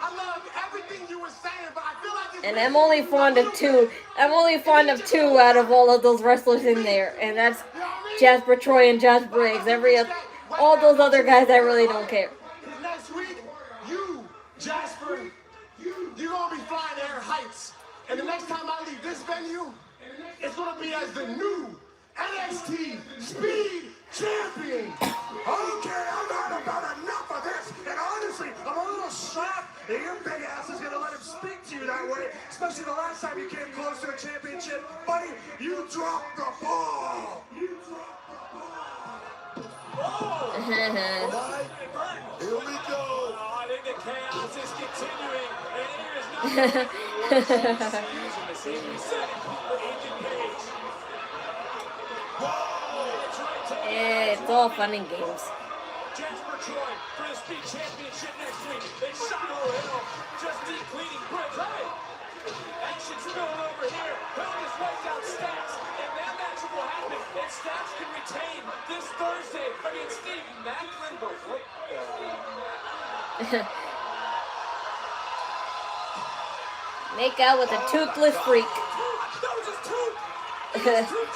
I love everything you were saying, but I feel like and I'm only fond of two. I'm only fond of two out of all of those wrestlers in there, and that's Jasper Troy and Josh Briggs. All those other guys, I really don't care. Next week, You're gonna be flying air heights. And the next time I leave this venue, it's gonna be as the new NXT Speed Champion. Okay, I've had about enough of this. And honestly, I'm a little shocked that your big ass is gonna let him speak to you that way. Especially the last time you came close to a championship. Buddy, you dropped the ball. All right, here we go. I think the chaos is continuing, and it is not using the same reset for Agent Page. It's all fun and games. Jasper Troy for the Speed Championship next week. It's Shiloh Hill just deep cleaning bricks. Hey, action spilling over here. Hill just wiped out Stacks, and that matchup will happen. And Stacks can retain this Thursday against Steve Macklin. But what Make out with a toothless freak. That was his tooth.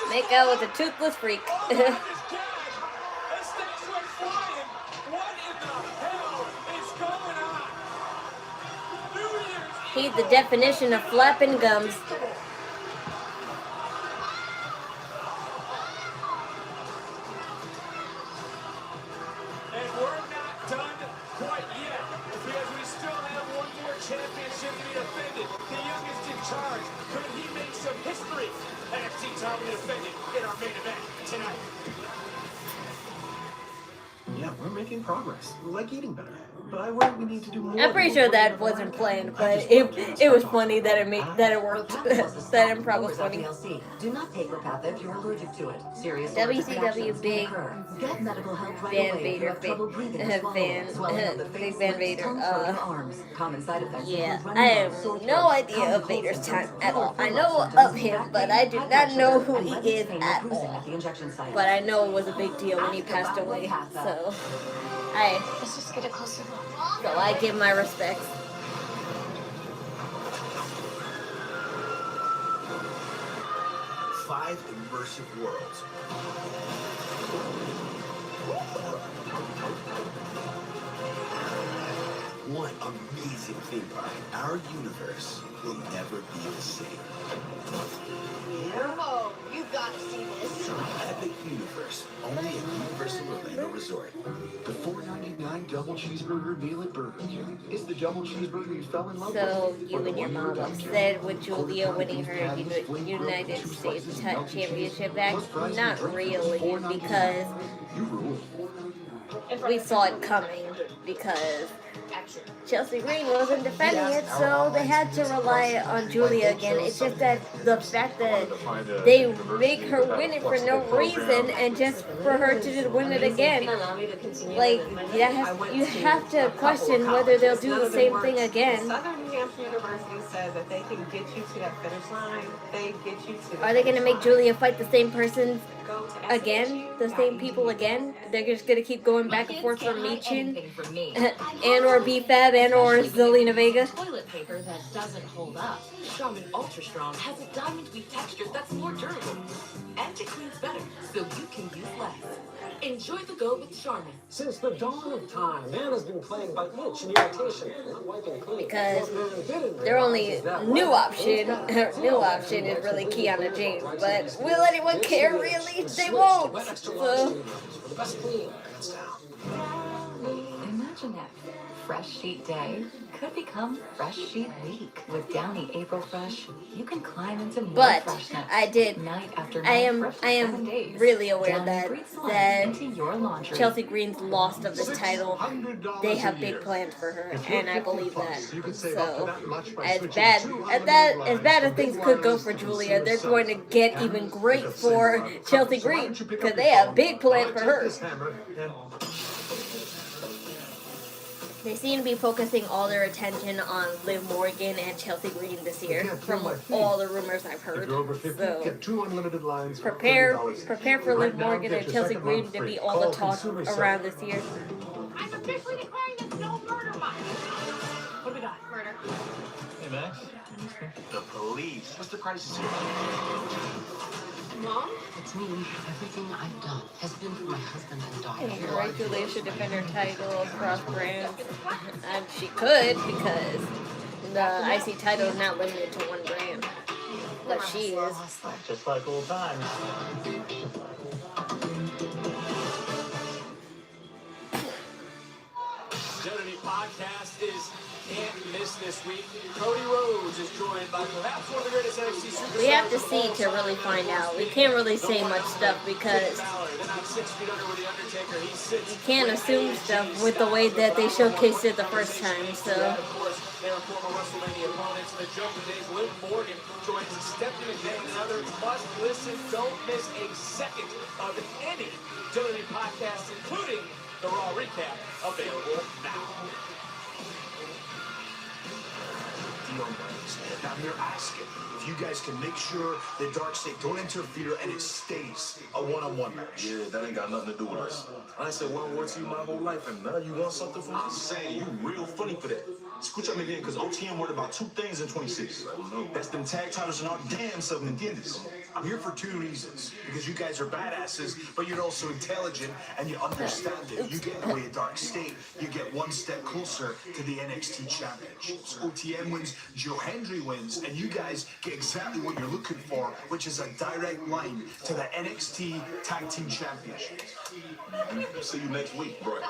Make out with a toothless freak. He's the definition of flapping gums. And we're not done quite yet, because we still have one more championship to be defended. The youngest in charge. Could he make some history? NXT title to be defended in our main event tonight. Yeah, we're making progress. We like eating better. But I worry we need to do more. I'm pretty sure that wasn't planned, but it was funny that it worked. That improv was funny. Do not take Repatha if you're allergic to it. Serious WCW Big Get medical help right Van away if you Vader, have trouble breathing, Big swallowing, swelling of the Big face, Van lips, Vader. tongue, throat, and arms. Common side effects Yeah, include I runny nose, have sore no throat, idea common of cold Vader's symptoms, time at all. I flu-like know symptoms, of him, back but pain, I do high not blood know sugar, who and he restless is pain or at bruising all. at the injection site. But I know it was a big deal when he passed away. So Let's just get a closer look. so I give my respects. 5 immersive worlds. One amazing theme park. Our universe will never be the same. Oh, you gotta see this. Epic Universe, only at Universal Orlando Resort. The $4.99 double cheeseburger meal at Burger King is the double cheeseburger you fell in love So with. you and your mom upset with Julia winning her United States Championship back? Not really, because we saw it coming, because Chelsea Green wasn't defending it, so they had to rely on Julia again. It's just that the fact that they make her win it for no reason, and just for her to just win it again, like, you have to question whether they'll do the same thing again. Southern New Hampshire University says that they can get you to that finish line. They get you to. Are they going to make Julia fight the same person again? The same people again? They're just going to keep going back and forth for Michin? And or B-Fab and or Zelina Vega? Toilet paper that doesn't hold up. Charmin Ultra Strong has a diamond weave texture that's more durable. And it cleans better, so you can use less. Enjoy the go with Charmin. Since the dawn of time, man has been plagued by itch and irritation, not wiping clean. Because their only new option is really Kiana James. But will anyone care really? They won't. So. Imagine that fresh sheet day could become fresh sheet week. With Downy April Fresh, you can climb into more But freshness. night after I am night for 7 days. really aware Downy that breathes life into your laundry. Chelsea Green's lost of the title. They have big plans for her, and I believe that. So as bad as things could go for Julia, they're going to get even great for Chelsea Green, because they have big plans for her. They seem to be focusing all their attention on Liv Morgan and Chelsea Green this year, from all the rumors I've heard. So Two unlimited lines. prepare for Liv Morgan and Chelsea Green to be all the talk around this year. I'm officially declaring this no murder month. What do we got? Murder. Hey, Max. The police. What's the crisis here? Mom? It's me. Everything I've done has been for my husband and daughter. And right, Julia should defend her title across brands. And she could, because the IC title is not limited to 1 brand. But she is. Just like old times. WWE Podcast is can't miss this week. Cody Rhodes is joined by perhaps one of the greatest NXT superstars. We have to see to really find out. We can't really say much stuff because you can't assume stuff with the way that they showcased it the first time. So. Of course, they were former WrestleMania opponents. The Joker Days, Liv Morgan joins Stephanie McMahon. Another must listen. Don't miss a second of any WWE podcast, including the Raw recap, available now. Now you're asking if you guys can make sure the Dark State don't interfere and it stays a one-on-one match. Yeah, that ain't got nothing to do with us. I said one word to you my whole life, and now you want something from me? I'm saying you real funny for that. Escucha me bien, because OTM worried about 2 things in 26. That's them tag titles and our damn something entiendes. I'm here for 2 reasons. Because you guys are badasses, but you're also intelligent and you understand it. You get in the way of Dark State, you get 1 step closer to the NXT Championship. So OTM wins, Joe Hendry wins, and you guys get exactly what you're looking for, which is a direct line to the NXT Tag Team Championship. See you next week, bro.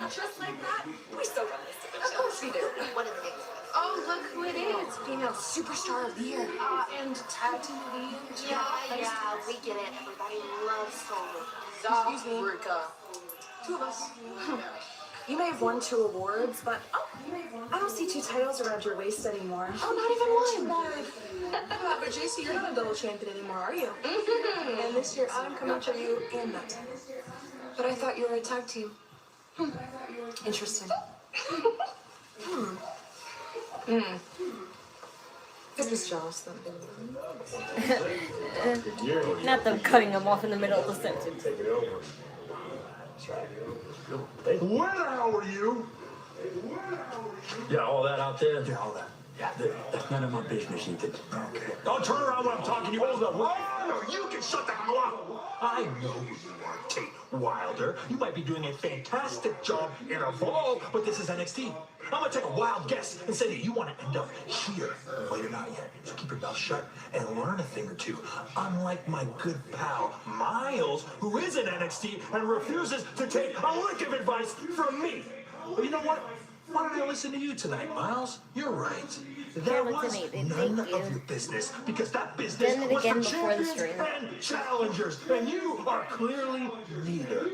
Just like that, we still got this. Of course we do. What is it? Oh, look who it is. Female Superstar of the Year. And Tag Team Lead. Yeah, we get it. Everybody loves Soul. Excuse me. 2 of us. You may have won 2 awards, but I don't see 2 titles around your waist anymore. Oh, not even 1. But Jacy, you're not a double champion anymore, are you? And this year, I'm coming for you and that title. But I thought you were a tag team. Interesting. I'm just jealous then. Not them cutting him off in the middle of the sentence. Take it over. Where the hell were you? Yeah, all that out there? Yeah, all that. Yeah, that's none of my business, Ethan. Okay. Don't turn around when I'm talking. You hold up. No, you can shut the hell up. I know who you are, Tate Wilder. You might be doing a fantastic job in Evolve, but this is NXT. I'm gonna take a wild guess and say that you want to end up here. Well, you're not yet. So keep your mouth shut and learn a thing or two. Unlike my good pal Miles, who is in NXT and refuses to take a lick of advice from me. But you know what? Why don't I listen to you tonight, Miles? You're right. That was none of your business, because that business was for champions and challengers, and you are clearly neither.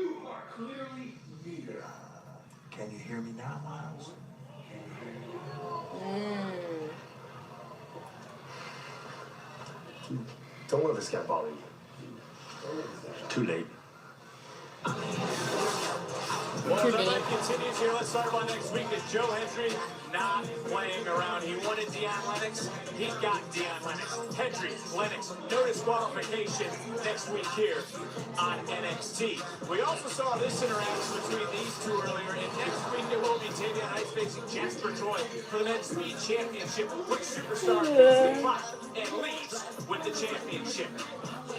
Can you hear me now, Miles? Don't let this guy bother you. Too late. Well, the night continues here. Let's start about next week as Joe Hendry not playing around. He wanted Deion Lennox. He got Deion Lennox. Hendry, Lennox, no disqualification next week here on NXT. We also saw this interaction between these 2 earlier, and next week it will be Tavion Heights facing Jasper Troy for the Men's Speed Championship. Which superstar gets the clock and leaves with the championship?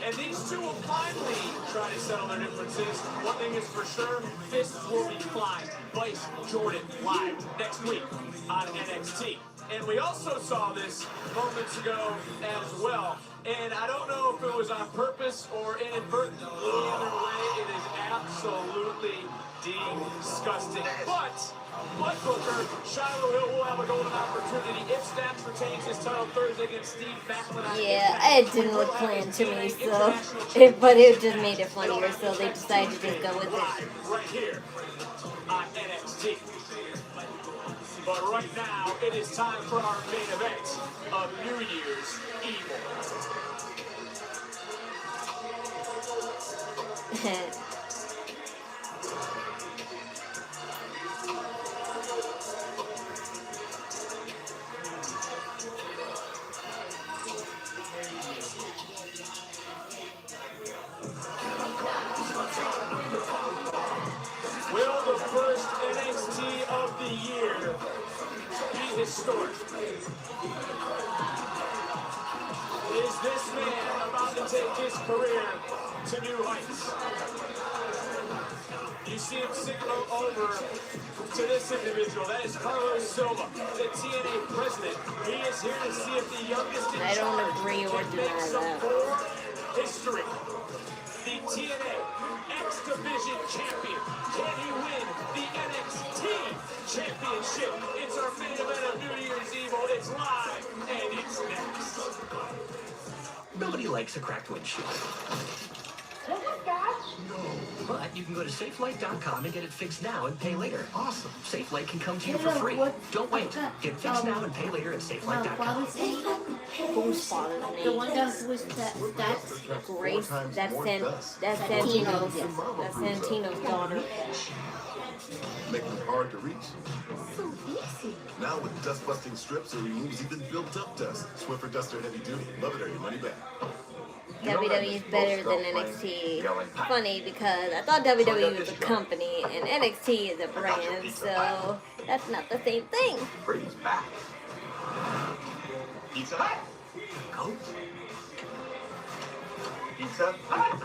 And these 2 will finally try to settle their differences. One thing is for sure, fists will be flying. Vice Jordan live next week on NXT. And we also saw this moments ago as well. And I don't know if it was on purpose or inadvertent. Either way, it is absolutely disgusting. But Booker, Shiloh Hill will have a golden opportunity if Stacks retains his title Thursday against Steve Macklin. Yeah, it didn't look planned to me, so but it just made it funnier, so they decided to just go with it. Right here on NXT. But right now, it is time for our main event of New Year's Evil. Will the first NXT of the year be historic? Is this man about to take his career to new heights? You see him signal over to this individual. That is Carlos Silva, the TNA president. He is here to see if the youngest in I don't charge agree or can deny make some that. more history. The TNA X Division champion. Can he win the NXT championship? It's our main event of New Year's Eve. It's live and it's next. Nobody likes a cracked windshield. But you can go to SafeLight.com and get it fixed now and pay later. Awesome. SafeLight can come to you for free. Don't wait. Get fixed now and pay later at SafeLight.com. Whose father's name? The one that was that's Grace. That's Santino's. That's Santino's daughter. Making it hard to reach. Now with dust-busting strips, it removes even built-up dust. Swiffer Duster Heavy Duty. Love it or your money back. WWE is better than NXT. Funny because I thought WWE was a company and NXT is a brand, so that's not the same thing. Brady's back. Pizza Hut. Coke. Pizza Hut.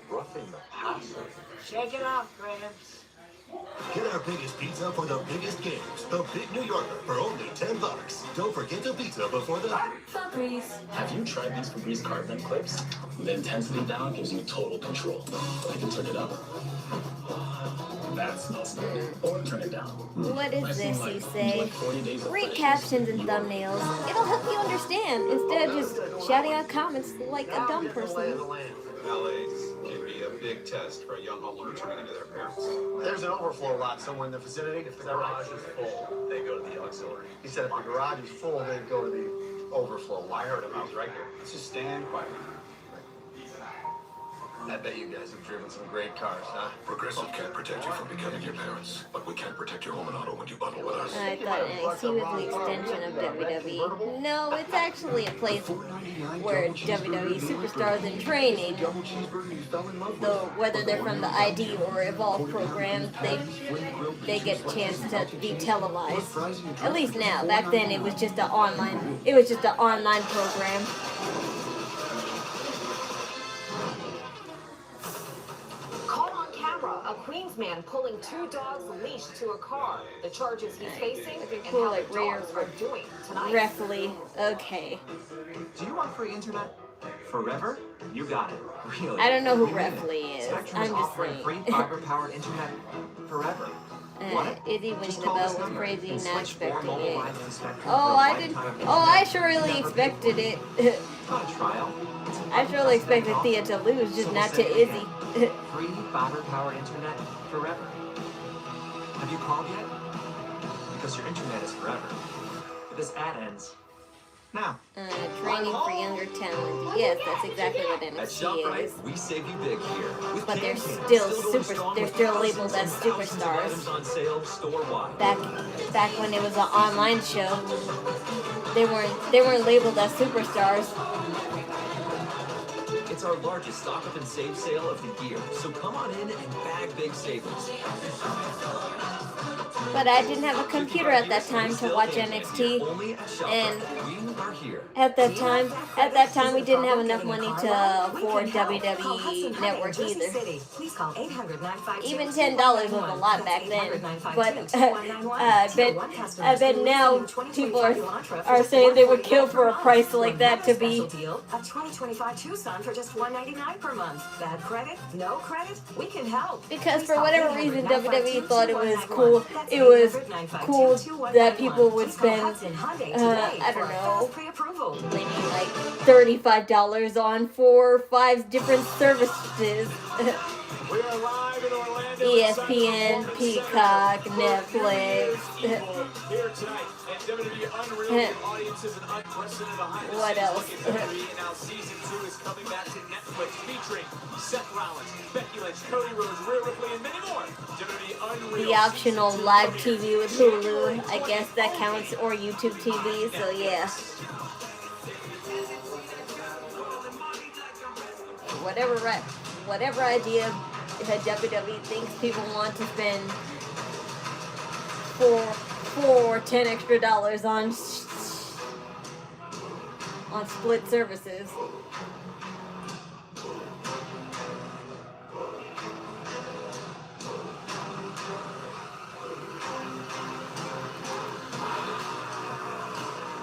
Roughing the passer. Shake it off, Gramps. Get our biggest pizza for the biggest games. The Big New Yorker for only $10. Don't forget the pizza before the... Febreze. Have you tried these Febreze carbon clips? The intensity down gives you total control. I can turn it up. That smells good. Or turn it down. What is this, you say? Read captions and thumbnails. It'll help you understand instead of just shouting out comments like a dumb person. LA's can be a big test for a young homeowner turning into their parents. There's an overflow lot somewhere in the vicinity. If the garage is full, they go to the auxiliary. He said if the garage is full, they go to the overflow lot. I heard him. I was right here. Let's just stand quiet. I bet you guys have driven some great cars, huh? Progressive can't protect you from becoming your parents, but we can protect your home and auto when you bundle with us. I thought NXT was the extension of WWE. No, it's actually a place where WWE superstars in training, though whether they're from the ID or Evolve programs, they get a chance to be televised. At least now. Back then, it was just an online program. A Queens man pulling two dogs leashed to a car. The charges he's facing and Cool, how like the dogs are doing tonight. Roughly. Okay. Do you want free internet forever? You got it. Really? I don't know who Roughly is. Spectrum I'm is just offering saying. free fiber-powered internet forever. Izzy winning the belt was crazy, not expecting it. Oh, I surely expected it. Trial. I surely expected Thea to lose, just not to Izzy. Free fiber-powered internet forever. Have you called yet? Because your internet is forever. But this ad ends now. Training for younger talent. Yes, that's exactly what NXT is. We save you big here. But they're still labeled as superstars. On sale store-wide. Back when it was an online show, they weren't labeled as superstars. It's our largest stock up and save sale of the year, so come on in and bag big savings. But I didn't have a computer at that time to watch NXT, and at that time we didn't have enough money to afford WWE Network either. Even $10 was a lot back then. But I bet now people are saying they would kill for a price like that to be. A 2025 Tucson for just $199 per month. Bad credit? No credit? We can help. Because for whatever reason, WWE thought it was cool. It was cool that people would spend, I don't know, maybe like $35 on 4 or 5 different services. We are live in Orlando. ESPN, Peacock, Netflix. Here tonight at WWE Unreal, audiences and unprecedented behind the What else? WWE. Now season 2 is coming back to Netflix, featuring Seth Rollins, Becky Lynch, Cody Rhodes, Rhea Ripley, and many more. WWE Unreal. The optional live TV with Hulu, I guess that counts, or YouTube TV. So yeah. Whatever idea WWE thinks people want to spend $4 or $10 extra on split services.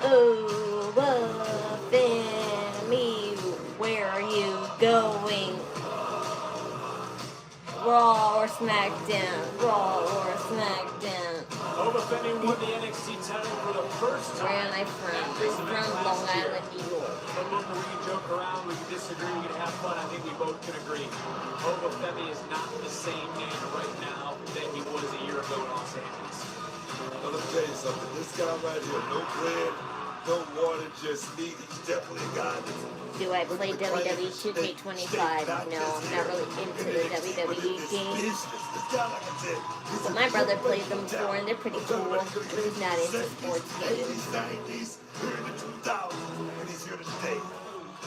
Oba Femi, where are you going? Raw or SmackDown? Raw or SmackDown? Oba Femi won the NXT title for the first time. Where am I from? I'm from Long Island, New York. But look, we can joke around, we can disagree, we can have fun. I think we both can agree. Oba Femi is not the same man right now that he was a year ago in Los Angeles. Now, let me tell you something. This guy right here, no bread, no water, just meat. He's definitely a guy that's... Do I play WWE 2K25? No, I'm not really into the WWE games. But my brother plays them before, and they're pretty cool. But he's not into sports games.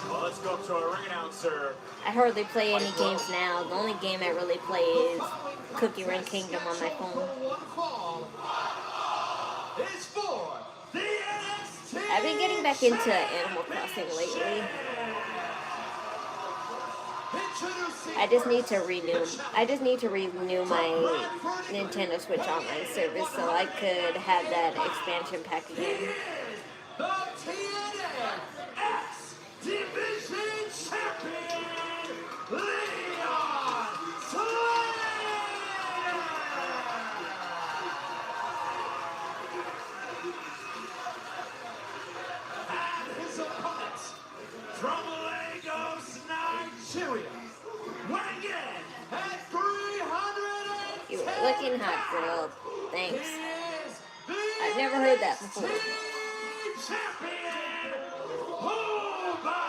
Well, let's go up to our ring announcer. I hardly play any games now. The only game I really play is Cookie Run Kingdom on my phone. It's for the NXT. I've been getting back into Animal Crossing lately. I just need to renew my Nintendo Switch Online service so I could have that expansion pack again. The TNX Division Champion, Leon Slater! And his opponent from Lagos, Nigeria, weighing in at 310. You were looking hot, girl. Thanks. I've never heard that before. Champion, Oba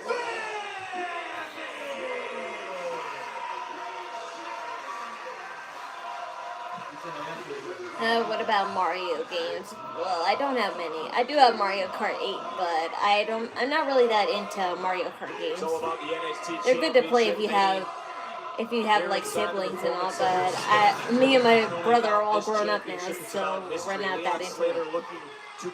Femi! What about Mario games? Well, I don't have many. I do have Mario Kart 8, but I'm not really that into Mario Kart games. They're good to play if you have like siblings and all, but me and my brother are all grown up now, so we're not that into it.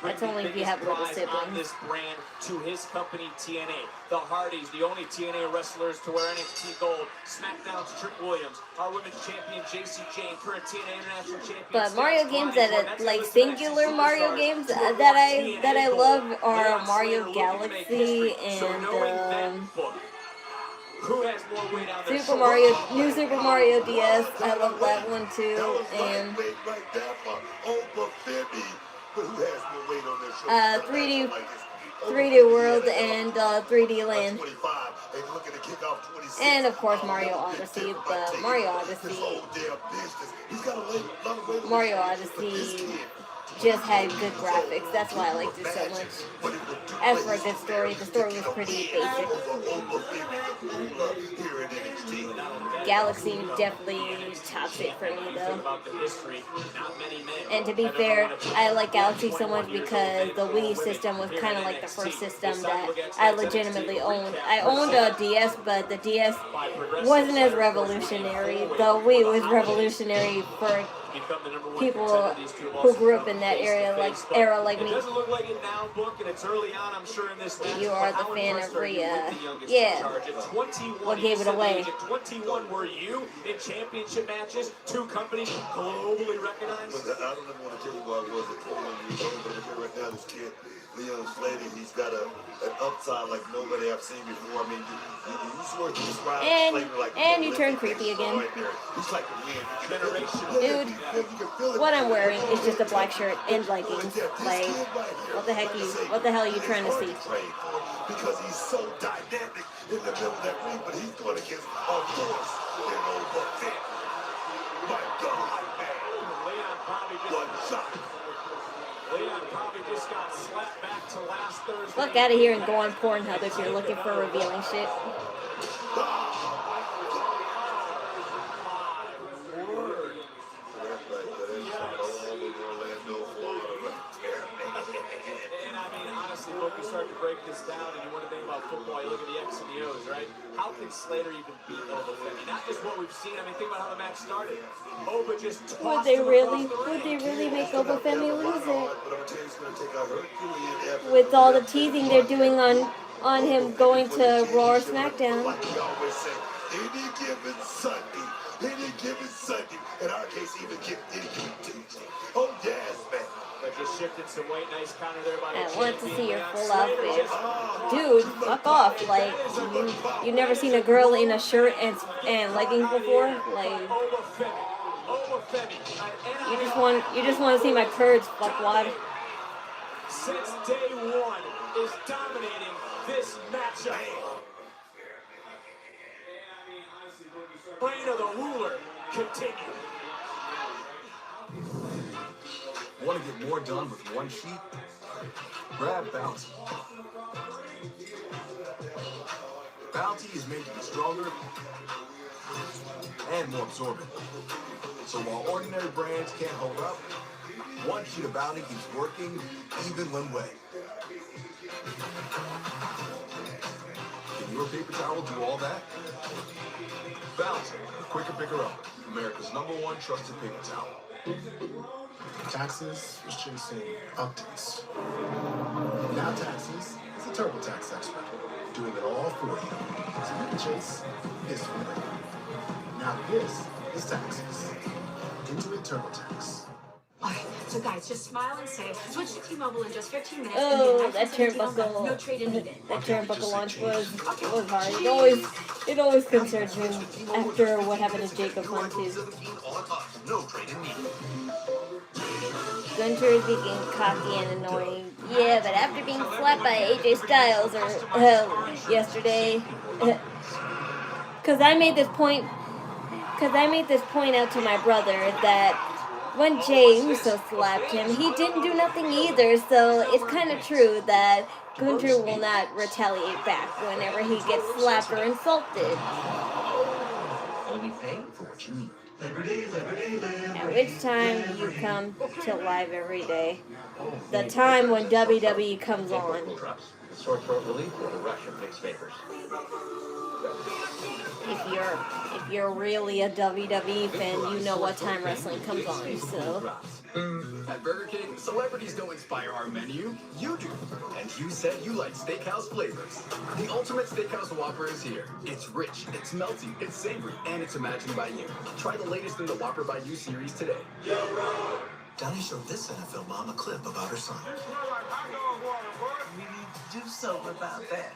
That's only if you have little siblings. This brand to his company TNA. The Hardys, the only TNA wrestlers to wear NXT gold. SmackDown's Trick Williams, our women's champion Jacy Jayne, current TNA International Champion. But Mario games like singular Mario games that I love are Mario Galaxy and who has more weight on their New Super Mario DS. I love that one too. And 3D World and 3D Land. And of course Mario Odyssey, but Mario Odyssey just had good graphics. That's why I liked it so much. As for the story was pretty basic. Galaxy definitely tops it for me though. And to be fair, I like Galaxy so much because the Wii system was kind of like the first system that I legitimately owned. I owned a DS, but the DS wasn't as revolutionary. The Wii was revolutionary for people who grew up in that era like me. You are the fan of Rhea. Yeah. What gave it away? 21 were you in championship matches? Two companies globally recognized. I don't even want to tell you who I was at 21 years old, but right now this kid, Leon Slater, he's got an upside like nobody I've seen before. I mean, you swear to describe Slater like... And you turn creepy again. He's like a dude, what I'm wearing is just a black shirt and leggings. Like, what the hell are you trying to see? Because he's so dynamic in the middle of that ring, but he's going against a force in Oba Femi. My God, man. One shot. Leon probably just got slapped back to last Thursday. Look out of here and go on Pornhub if you're looking for revealing shit. Look, you start to break this down and you want to think about football, you look at the X and the O's, right? How can Slater even beat Oba Femi? Not just what we've seen, I mean, think about how the match started. Oba just tossed Would they really make Oba Femi lose it? With all the teasing they're doing on him going to Raw or SmackDown. Any given Sunday, in our case, even any given Tuesday. Oh, yes, man. That just shifted some weight. Nice counter there by the I want to champion, see your Leon full Slater. outfit. Dude, fuck off. Like, you never seen a girl in a shirt and leggings before? Like, Oba Femi, you just want to see my curves, fuckwad. since day one is dominating this matchup. Reign of the ruler continue. Want to get more done with one sheet? Grab Bounty. Bounty is made to be stronger and more absorbent. So while ordinary brands can't hold up, one sheet of Bounty keeps working even when wet. Can your paper towel do all that? Bounty, quicker picker up. America's #1 trusted paper towel. Taxes was chasing updates. Now Taxes is a TurboTax expert, doing it all for you. So you can chase this for you. Now this is Taxes. Intuit TurboTax. Alright, so guys, just smile and say, switch to T-Mobile in just 15 minutes. Oh, that turnbuckle, no trade-in needed. that turnbuckle launch was hard. It always concerns me after what happened to Jacob Hunt too. Gunter is being cocky and annoying. Yeah, but after being slapped by AJ Styles yesterday, because I made this point out to my brother that when Jey Uso slapped him, he didn't do nothing either. So it's kind of true that Gunter will not retaliate back whenever he gets slapped or insulted. Only paying for what you need. At which time you come to live every day. The time when WWE comes on. Sore throat relief or the rush of mixed vapors. If you're really a WWE fan, you know what time wrestling comes on. So At Burger King, celebrities don't inspire our menu. You do. And you said you like steakhouse flavors. The ultimate steakhouse Whopper is here. It's rich, it's melty, it's savory, and it's imagined by you. Try the latest in the Whopper by You series today. Donnie showed this NFL mom a clip about her son. We need to do something about that.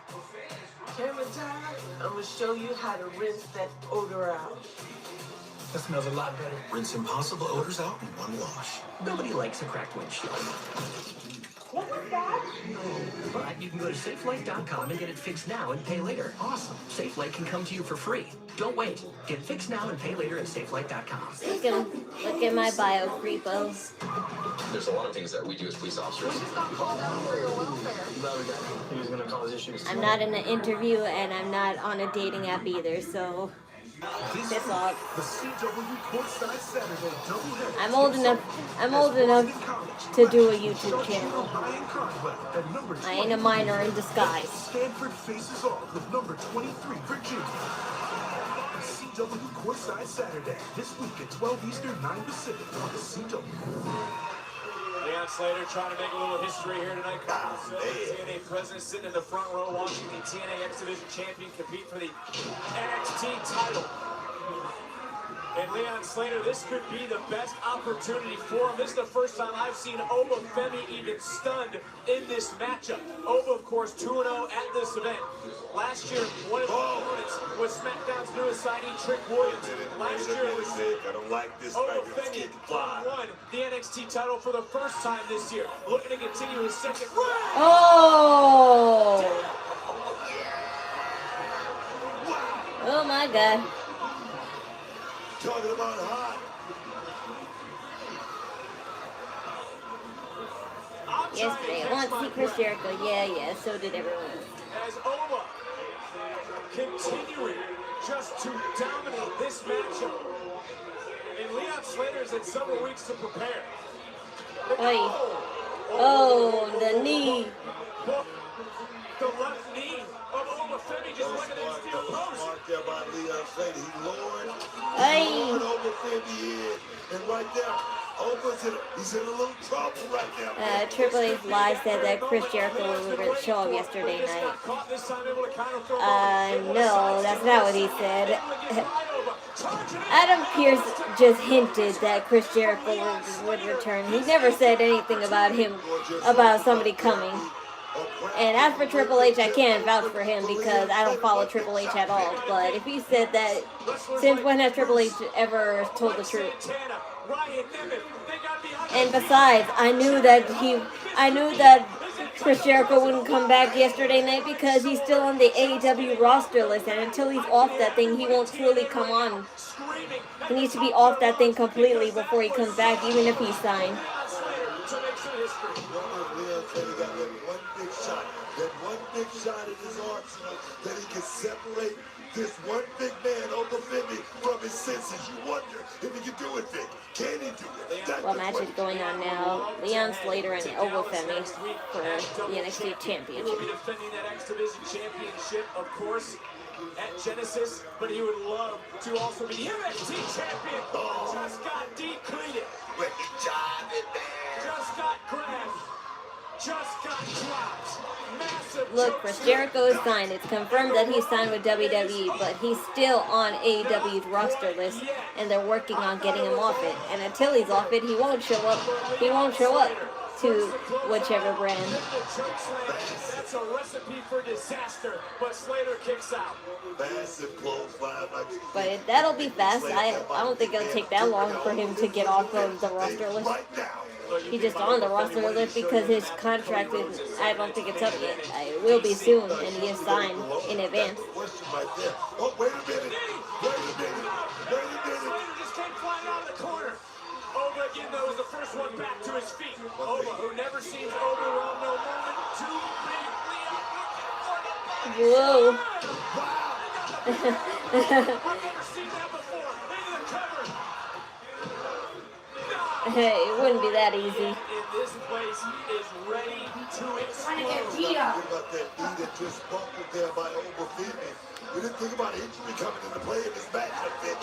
Camera time, I'm gonna show you how to rinse that odor out. That smells a lot better. Rinse impossible odors out in one wash. Nobody likes a cracked windshield. What was that? But you can go to SafeLight.com and get it fixed now and pay later. Awesome. SafeLight can come to you for free. Don't wait. Get fixed now and pay later at SafeLight.com. look at my bio, creepos. There's a lot of things that we do as police officers. He was gonna cause issues. I'm not in an interview and I'm not on a dating app either, so piss off. I'm old enough to do a YouTube channel. I ain't a minor in disguise. Stanford faces off with number 23, Virginia. CW Courtside Saturday, this week at 12 Eastern, 9 Pacific on the CW. Leon Slater trying to make a little history here tonight. TNA president sitting in the front row watching the TNA X Division champion compete for the NXT title. And Leon Slater, this could be the best opportunity for him. This is the first time I've seen Oba Femi even stunned in this matchup. Oba, of course, 2-0 at this event. Last year, one of his opponents was SmackDown's newest signee, Trick Williams. Last year, it was I don't like this. Oba Femi won the NXT title for the first time this year. Looking to continue his second run. Oh! Oh my God. Talking about hot. Yesterday, I wanted to see Chris Jericho. Yeah, so did everyone. As Oba continuing just to dominate this matchup. And Leon Slater's had several weeks to prepare. Oy. Oh, the knee. The left knee of Oba Femi just went in the steel post. Marked there by Leon Slater. He lowered Oba Femi in. And right there, he's in a little trouble right now. Triple H lies said that Chris Jericho would show up yesterday night. No, that's not what he said. Adam Pearce just hinted that Chris Jericho would return. He never said anything about somebody coming. And as for Triple H, I can't vouch for him because I don't follow Triple H at all. But if he said that, since when has Triple H ever told the truth? And besides, I knew that Chris Jericho wouldn't come back yesterday night because he's still on the AEW roster list, and until he's off that thing, he won't truly come on. He needs to be off that thing completely before he comes back, even if he's signed. That one big shot in his arsenal that he can separate this one big man, Oba Femi, from his senses. You wonder if he can do it, Vic. Can he do it? Well, match is going on now. Leon Slater and Oba Femi for the NXT Championship. He will be defending that X Division Championship, of course, at Genesis, but he would love to also be the NXT Champion. Just got decleated. Just got grabbed. Just got dropped. Massive. Look, Chris Jericho is signed. It's confirmed that he's signed with WWE, but he's still on AEW's roster list, and they're working on getting him off it. And until he's off it, he won't show up. He won't show up to whichever brand. That's a recipe for disaster, but Slater kicks out. But that'll be fast. I don't think it'll take that long for him to get off of the roster list. He's just on the roster list because his contract is, I don't think it's up yet. It will be soon, and he is signed in advance. Oh, wait a minute. Slater just came flying out of the corner. Oba again, though, is the first one back to his feet. Oba, who never seems overwhelmed, no moment too big. Whoa. We've never seen that before. Into the cover. Hey, it wouldn't be that easy. In this place, he is ready to explode. Think about that knee that just buckled there by Oba Femi. We didn't think about injury coming into play in this match, I think.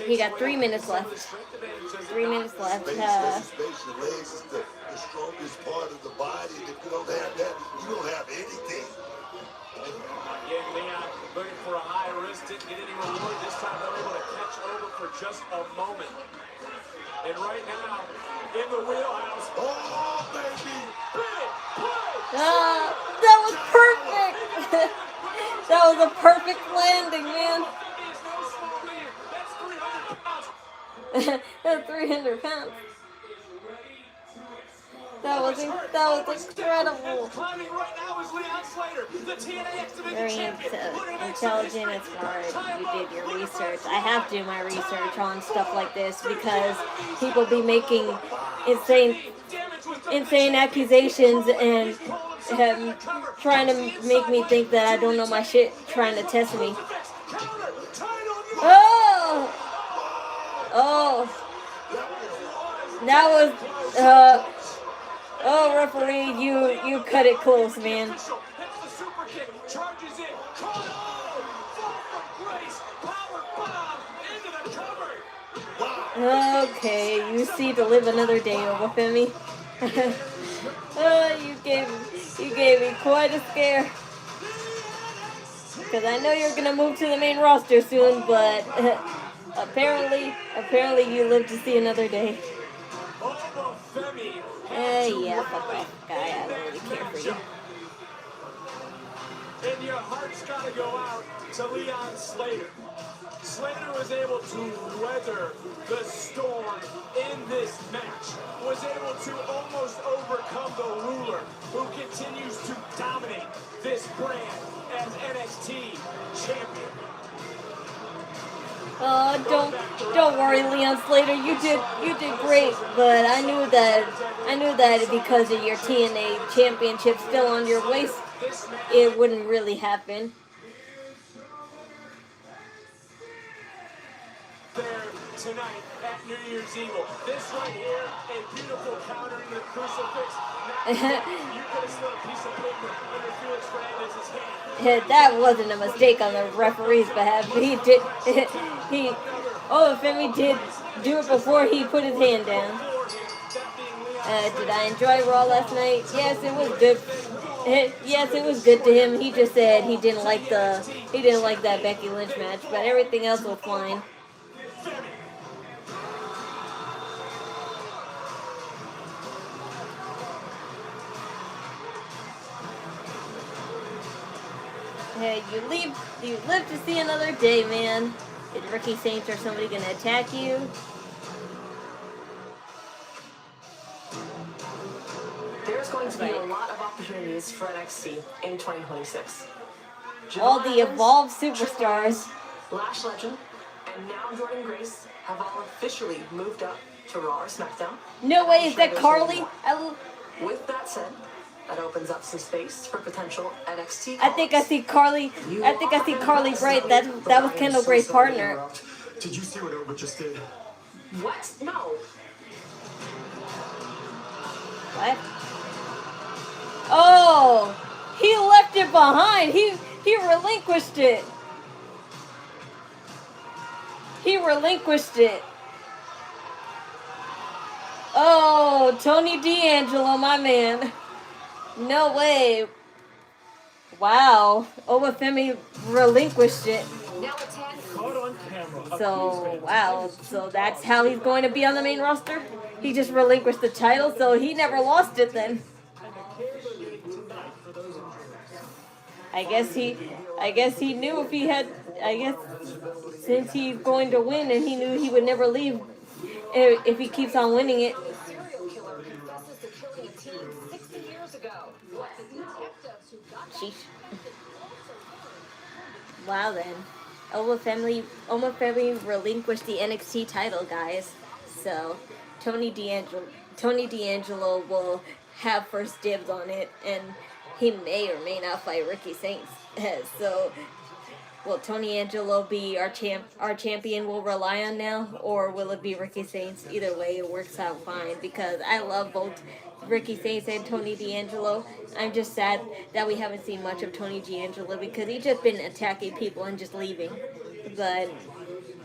He got 3 minutes left. 3 minutes left. The legs is the strongest part of the body. If you don't have that, you don't have anything. Again, Leon looking for a high risk, didn't get any reward. This time they're able to catch over for just a moment. And right now, in the wheelhouse. Oh, baby! Big play! That was perfect! That was a perfect landing, man. That's 300 pounds. That was incredible. Climbing right now is Leon Slater, the TNA X Division Very champion. intelligent and smart. You did your research. I have to do my research on stuff like this because people be making insane accusations and trying to make me think that I don't know my shit, trying to test me. Oh, that was oh, referee, you cut it close, man. Okay, you see to live another day, Oba Femi. You gave me quite a scare. Because I know you're gonna move to the main roster soon, but apparently you live to see another day. Yeah, fuck that guy. I don't really care for you. And your heart's gotta go out to Leon Slater. Slater was able to weather the storm in this match. Was able to almost overcome the ruler who continues to dominate this brand as NXT champion. Don't worry, Leon Slater. You did great, but I knew that because of your TNA championship still on your waist, it wouldn't really happen. There tonight at New Year's Evil. This right here, a beautiful counter in the crucifix. You could have slid a piece of paper under Felix Fernandez's hand. That wasn't a mistake on the referee's behalf. Oba Femi did do it before he put his hand down. Did I enjoy Raw last night? Yes, it was good. Yes, it was good to him. He just said he didn't like that Becky Lynch match, but everything else was fine. Hey, you live to see another day, man. Is Ricky Saints or somebody gonna attack you? There's going to be a lot of opportunities for NXT in 2026. All the evolved superstars. Lash Legend, and now Jordan Grace have all officially moved up to Raw or SmackDown. No way, is that Carly? With that said, that opens up some space for potential NXT. I think I see Carly. I think I see Carly Bright. That was Kendal Gray's partner. Did you see what Oba just did? What? No. What? Oh, he left it behind. He relinquished it. He relinquished it. Oh, Tony D'Angelo, my man. No way. Wow. Oba Femi relinquished it. So, wow. So that's how he's going to be on the main roster? He just relinquished the title, so he never lost it then. I guess he knew if he had, since he's going to win and he knew he would never leave if he keeps on winning it. Sheesh. Wow then. Oba Femi relinquished the NXT title, guys. So Tony D'Angelo will have first dibs on it, and he may or may not fight Ricky Saints. So will Tony Angelo be our champion we'll rely on now, or will it be Ricky Saints? Either way, it works out fine because I love both Ricky Saints and Tony D'Angelo. I'm just sad that we haven't seen much of Tony D'Angelo because he's just been attacking people and just leaving. But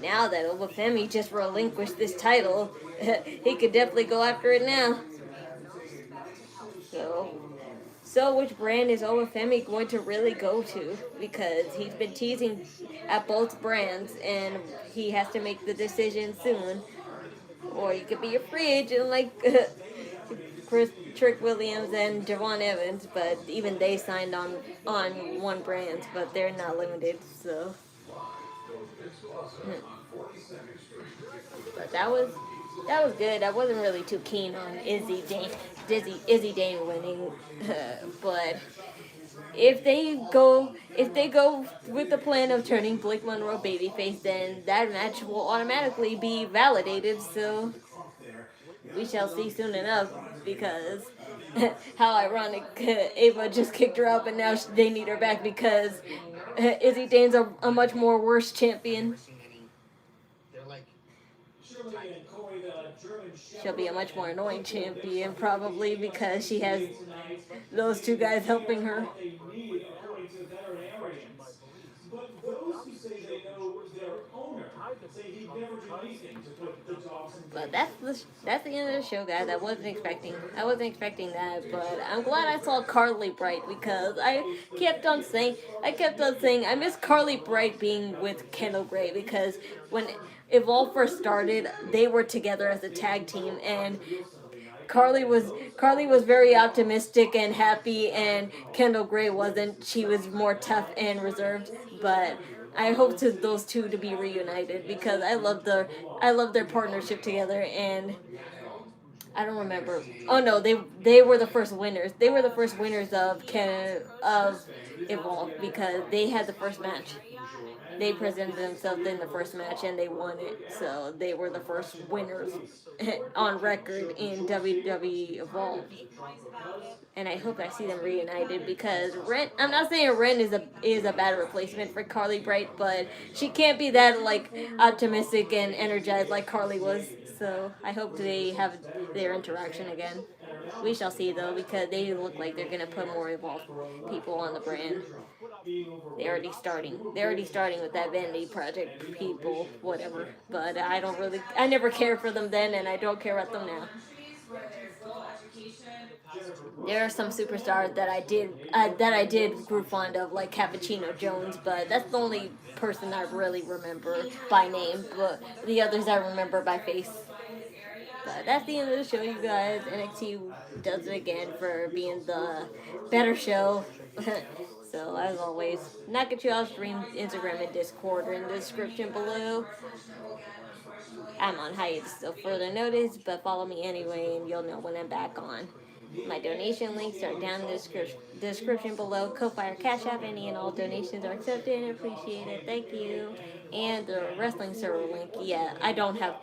now that Oba Femi just relinquished this title, he could definitely go after it now. So which brand is Oba Femi going to really go to? Because he's been teasing at both brands and he has to make the decision soon. Or you could be a free agent like Trick Williams and Javon Evans, but even they signed on one brand, but they're not limited, so. But that was good. I wasn't really too keen on Izzi Dame winning, but if they go with the plan of turning Blake Monroe babyface, then that match will automatically be validated. So we shall see soon enough. Because how ironic, Ava just kicked her out, but now they need her back because Izzi Dame's a much more worse champion. She'll be a much more annoying champion, probably, because she has those two guys helping her. But that's the end of the show, guys. I wasn't expecting that, but I'm glad I saw Carly Bright because I kept on saying I miss Carly Bright being with Kendal Grey because when Evolve first started, they were together as a tag team, and Carly was very optimistic and happy, and Kendal Grey wasn't. She was more tough and reserved, but I hope to those two to be reunited because I love their partnership together, and I don't remember. Oh no, they were the first winners. They were the first winners of Evolve because they had the first match. They presented themselves in the first match and they won it. So they were the first winners on record in WWE Evolve. And I hope I see them reunited because I'm not saying Ren is a bad replacement for Carly Bright, but she can't be that like optimistic and energized like Carly was. So I hope they have their interaction again. We shall see though because they look like they're gonna put more Evolve people on the brand. They're already starting with that Vanity Project people, whatever. But I never cared for them then, and I don't care about them now. There are some superstars that I did grew fond of, like Cappuccino Jones, but that's the only person I really remember by name. But the others I remember by face. But that's the end of the show, you guys. NXT does it again for being the better show. So, as always, not get you all stream, Instagram, and Discord are in the description below. I'm on hiatus till further notice, but follow me anyway, and you'll know when I'm back on. My donation links are down in the description below. Ko-Fi or Cash App, any and all donations are accepted and appreciated. Thank you. And the wrestling server link. Yeah, I don't have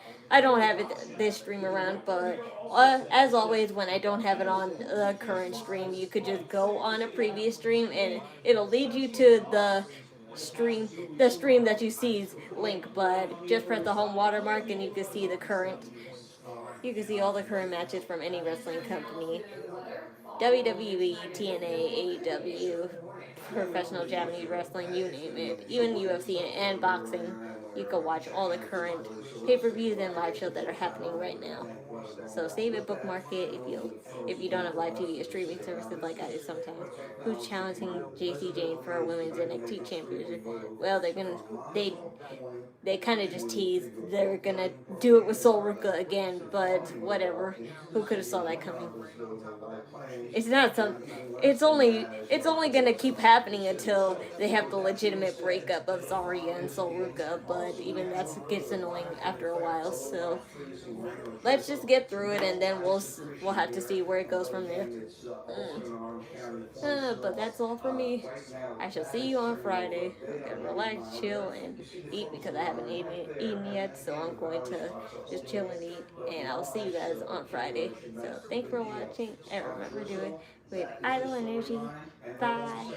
this stream around, but as always, when I don't have it on the current stream, you could just go on a previous stream, and it'll lead you to the stream that you see's link. But just press the home watermark, and you can see the current. You can see all the current matches from any wrestling company. WWE, TNA, AEW, professional Japanese wrestling, you name it. Even UFC and boxing. You can watch all the current pay-per-views and live shows that are happening right now. So save it, bookmark it if you don't have live TV or streaming services like I do sometimes. Who's challenging Jacy Jayne for a women's NXT championship? Well, they kind of just teased they're gonna do it with Sol Ruka again, but whatever. Who could have saw that coming? It's not some. It's only gonna keep happening until they have the legitimate breakup of Zarya and Sol Ruka, but even that gets annoying after a while. So let's just get through it, and then we'll have to see where it goes from there. But that's all for me. I shall see you on Friday. I'm gonna relax, chill, and eat because I haven't eaten yet. So I'm going to just chill and eat, and I'll see you guys on Friday. So thanks for watching, and remember to do it with idle energy. Bye.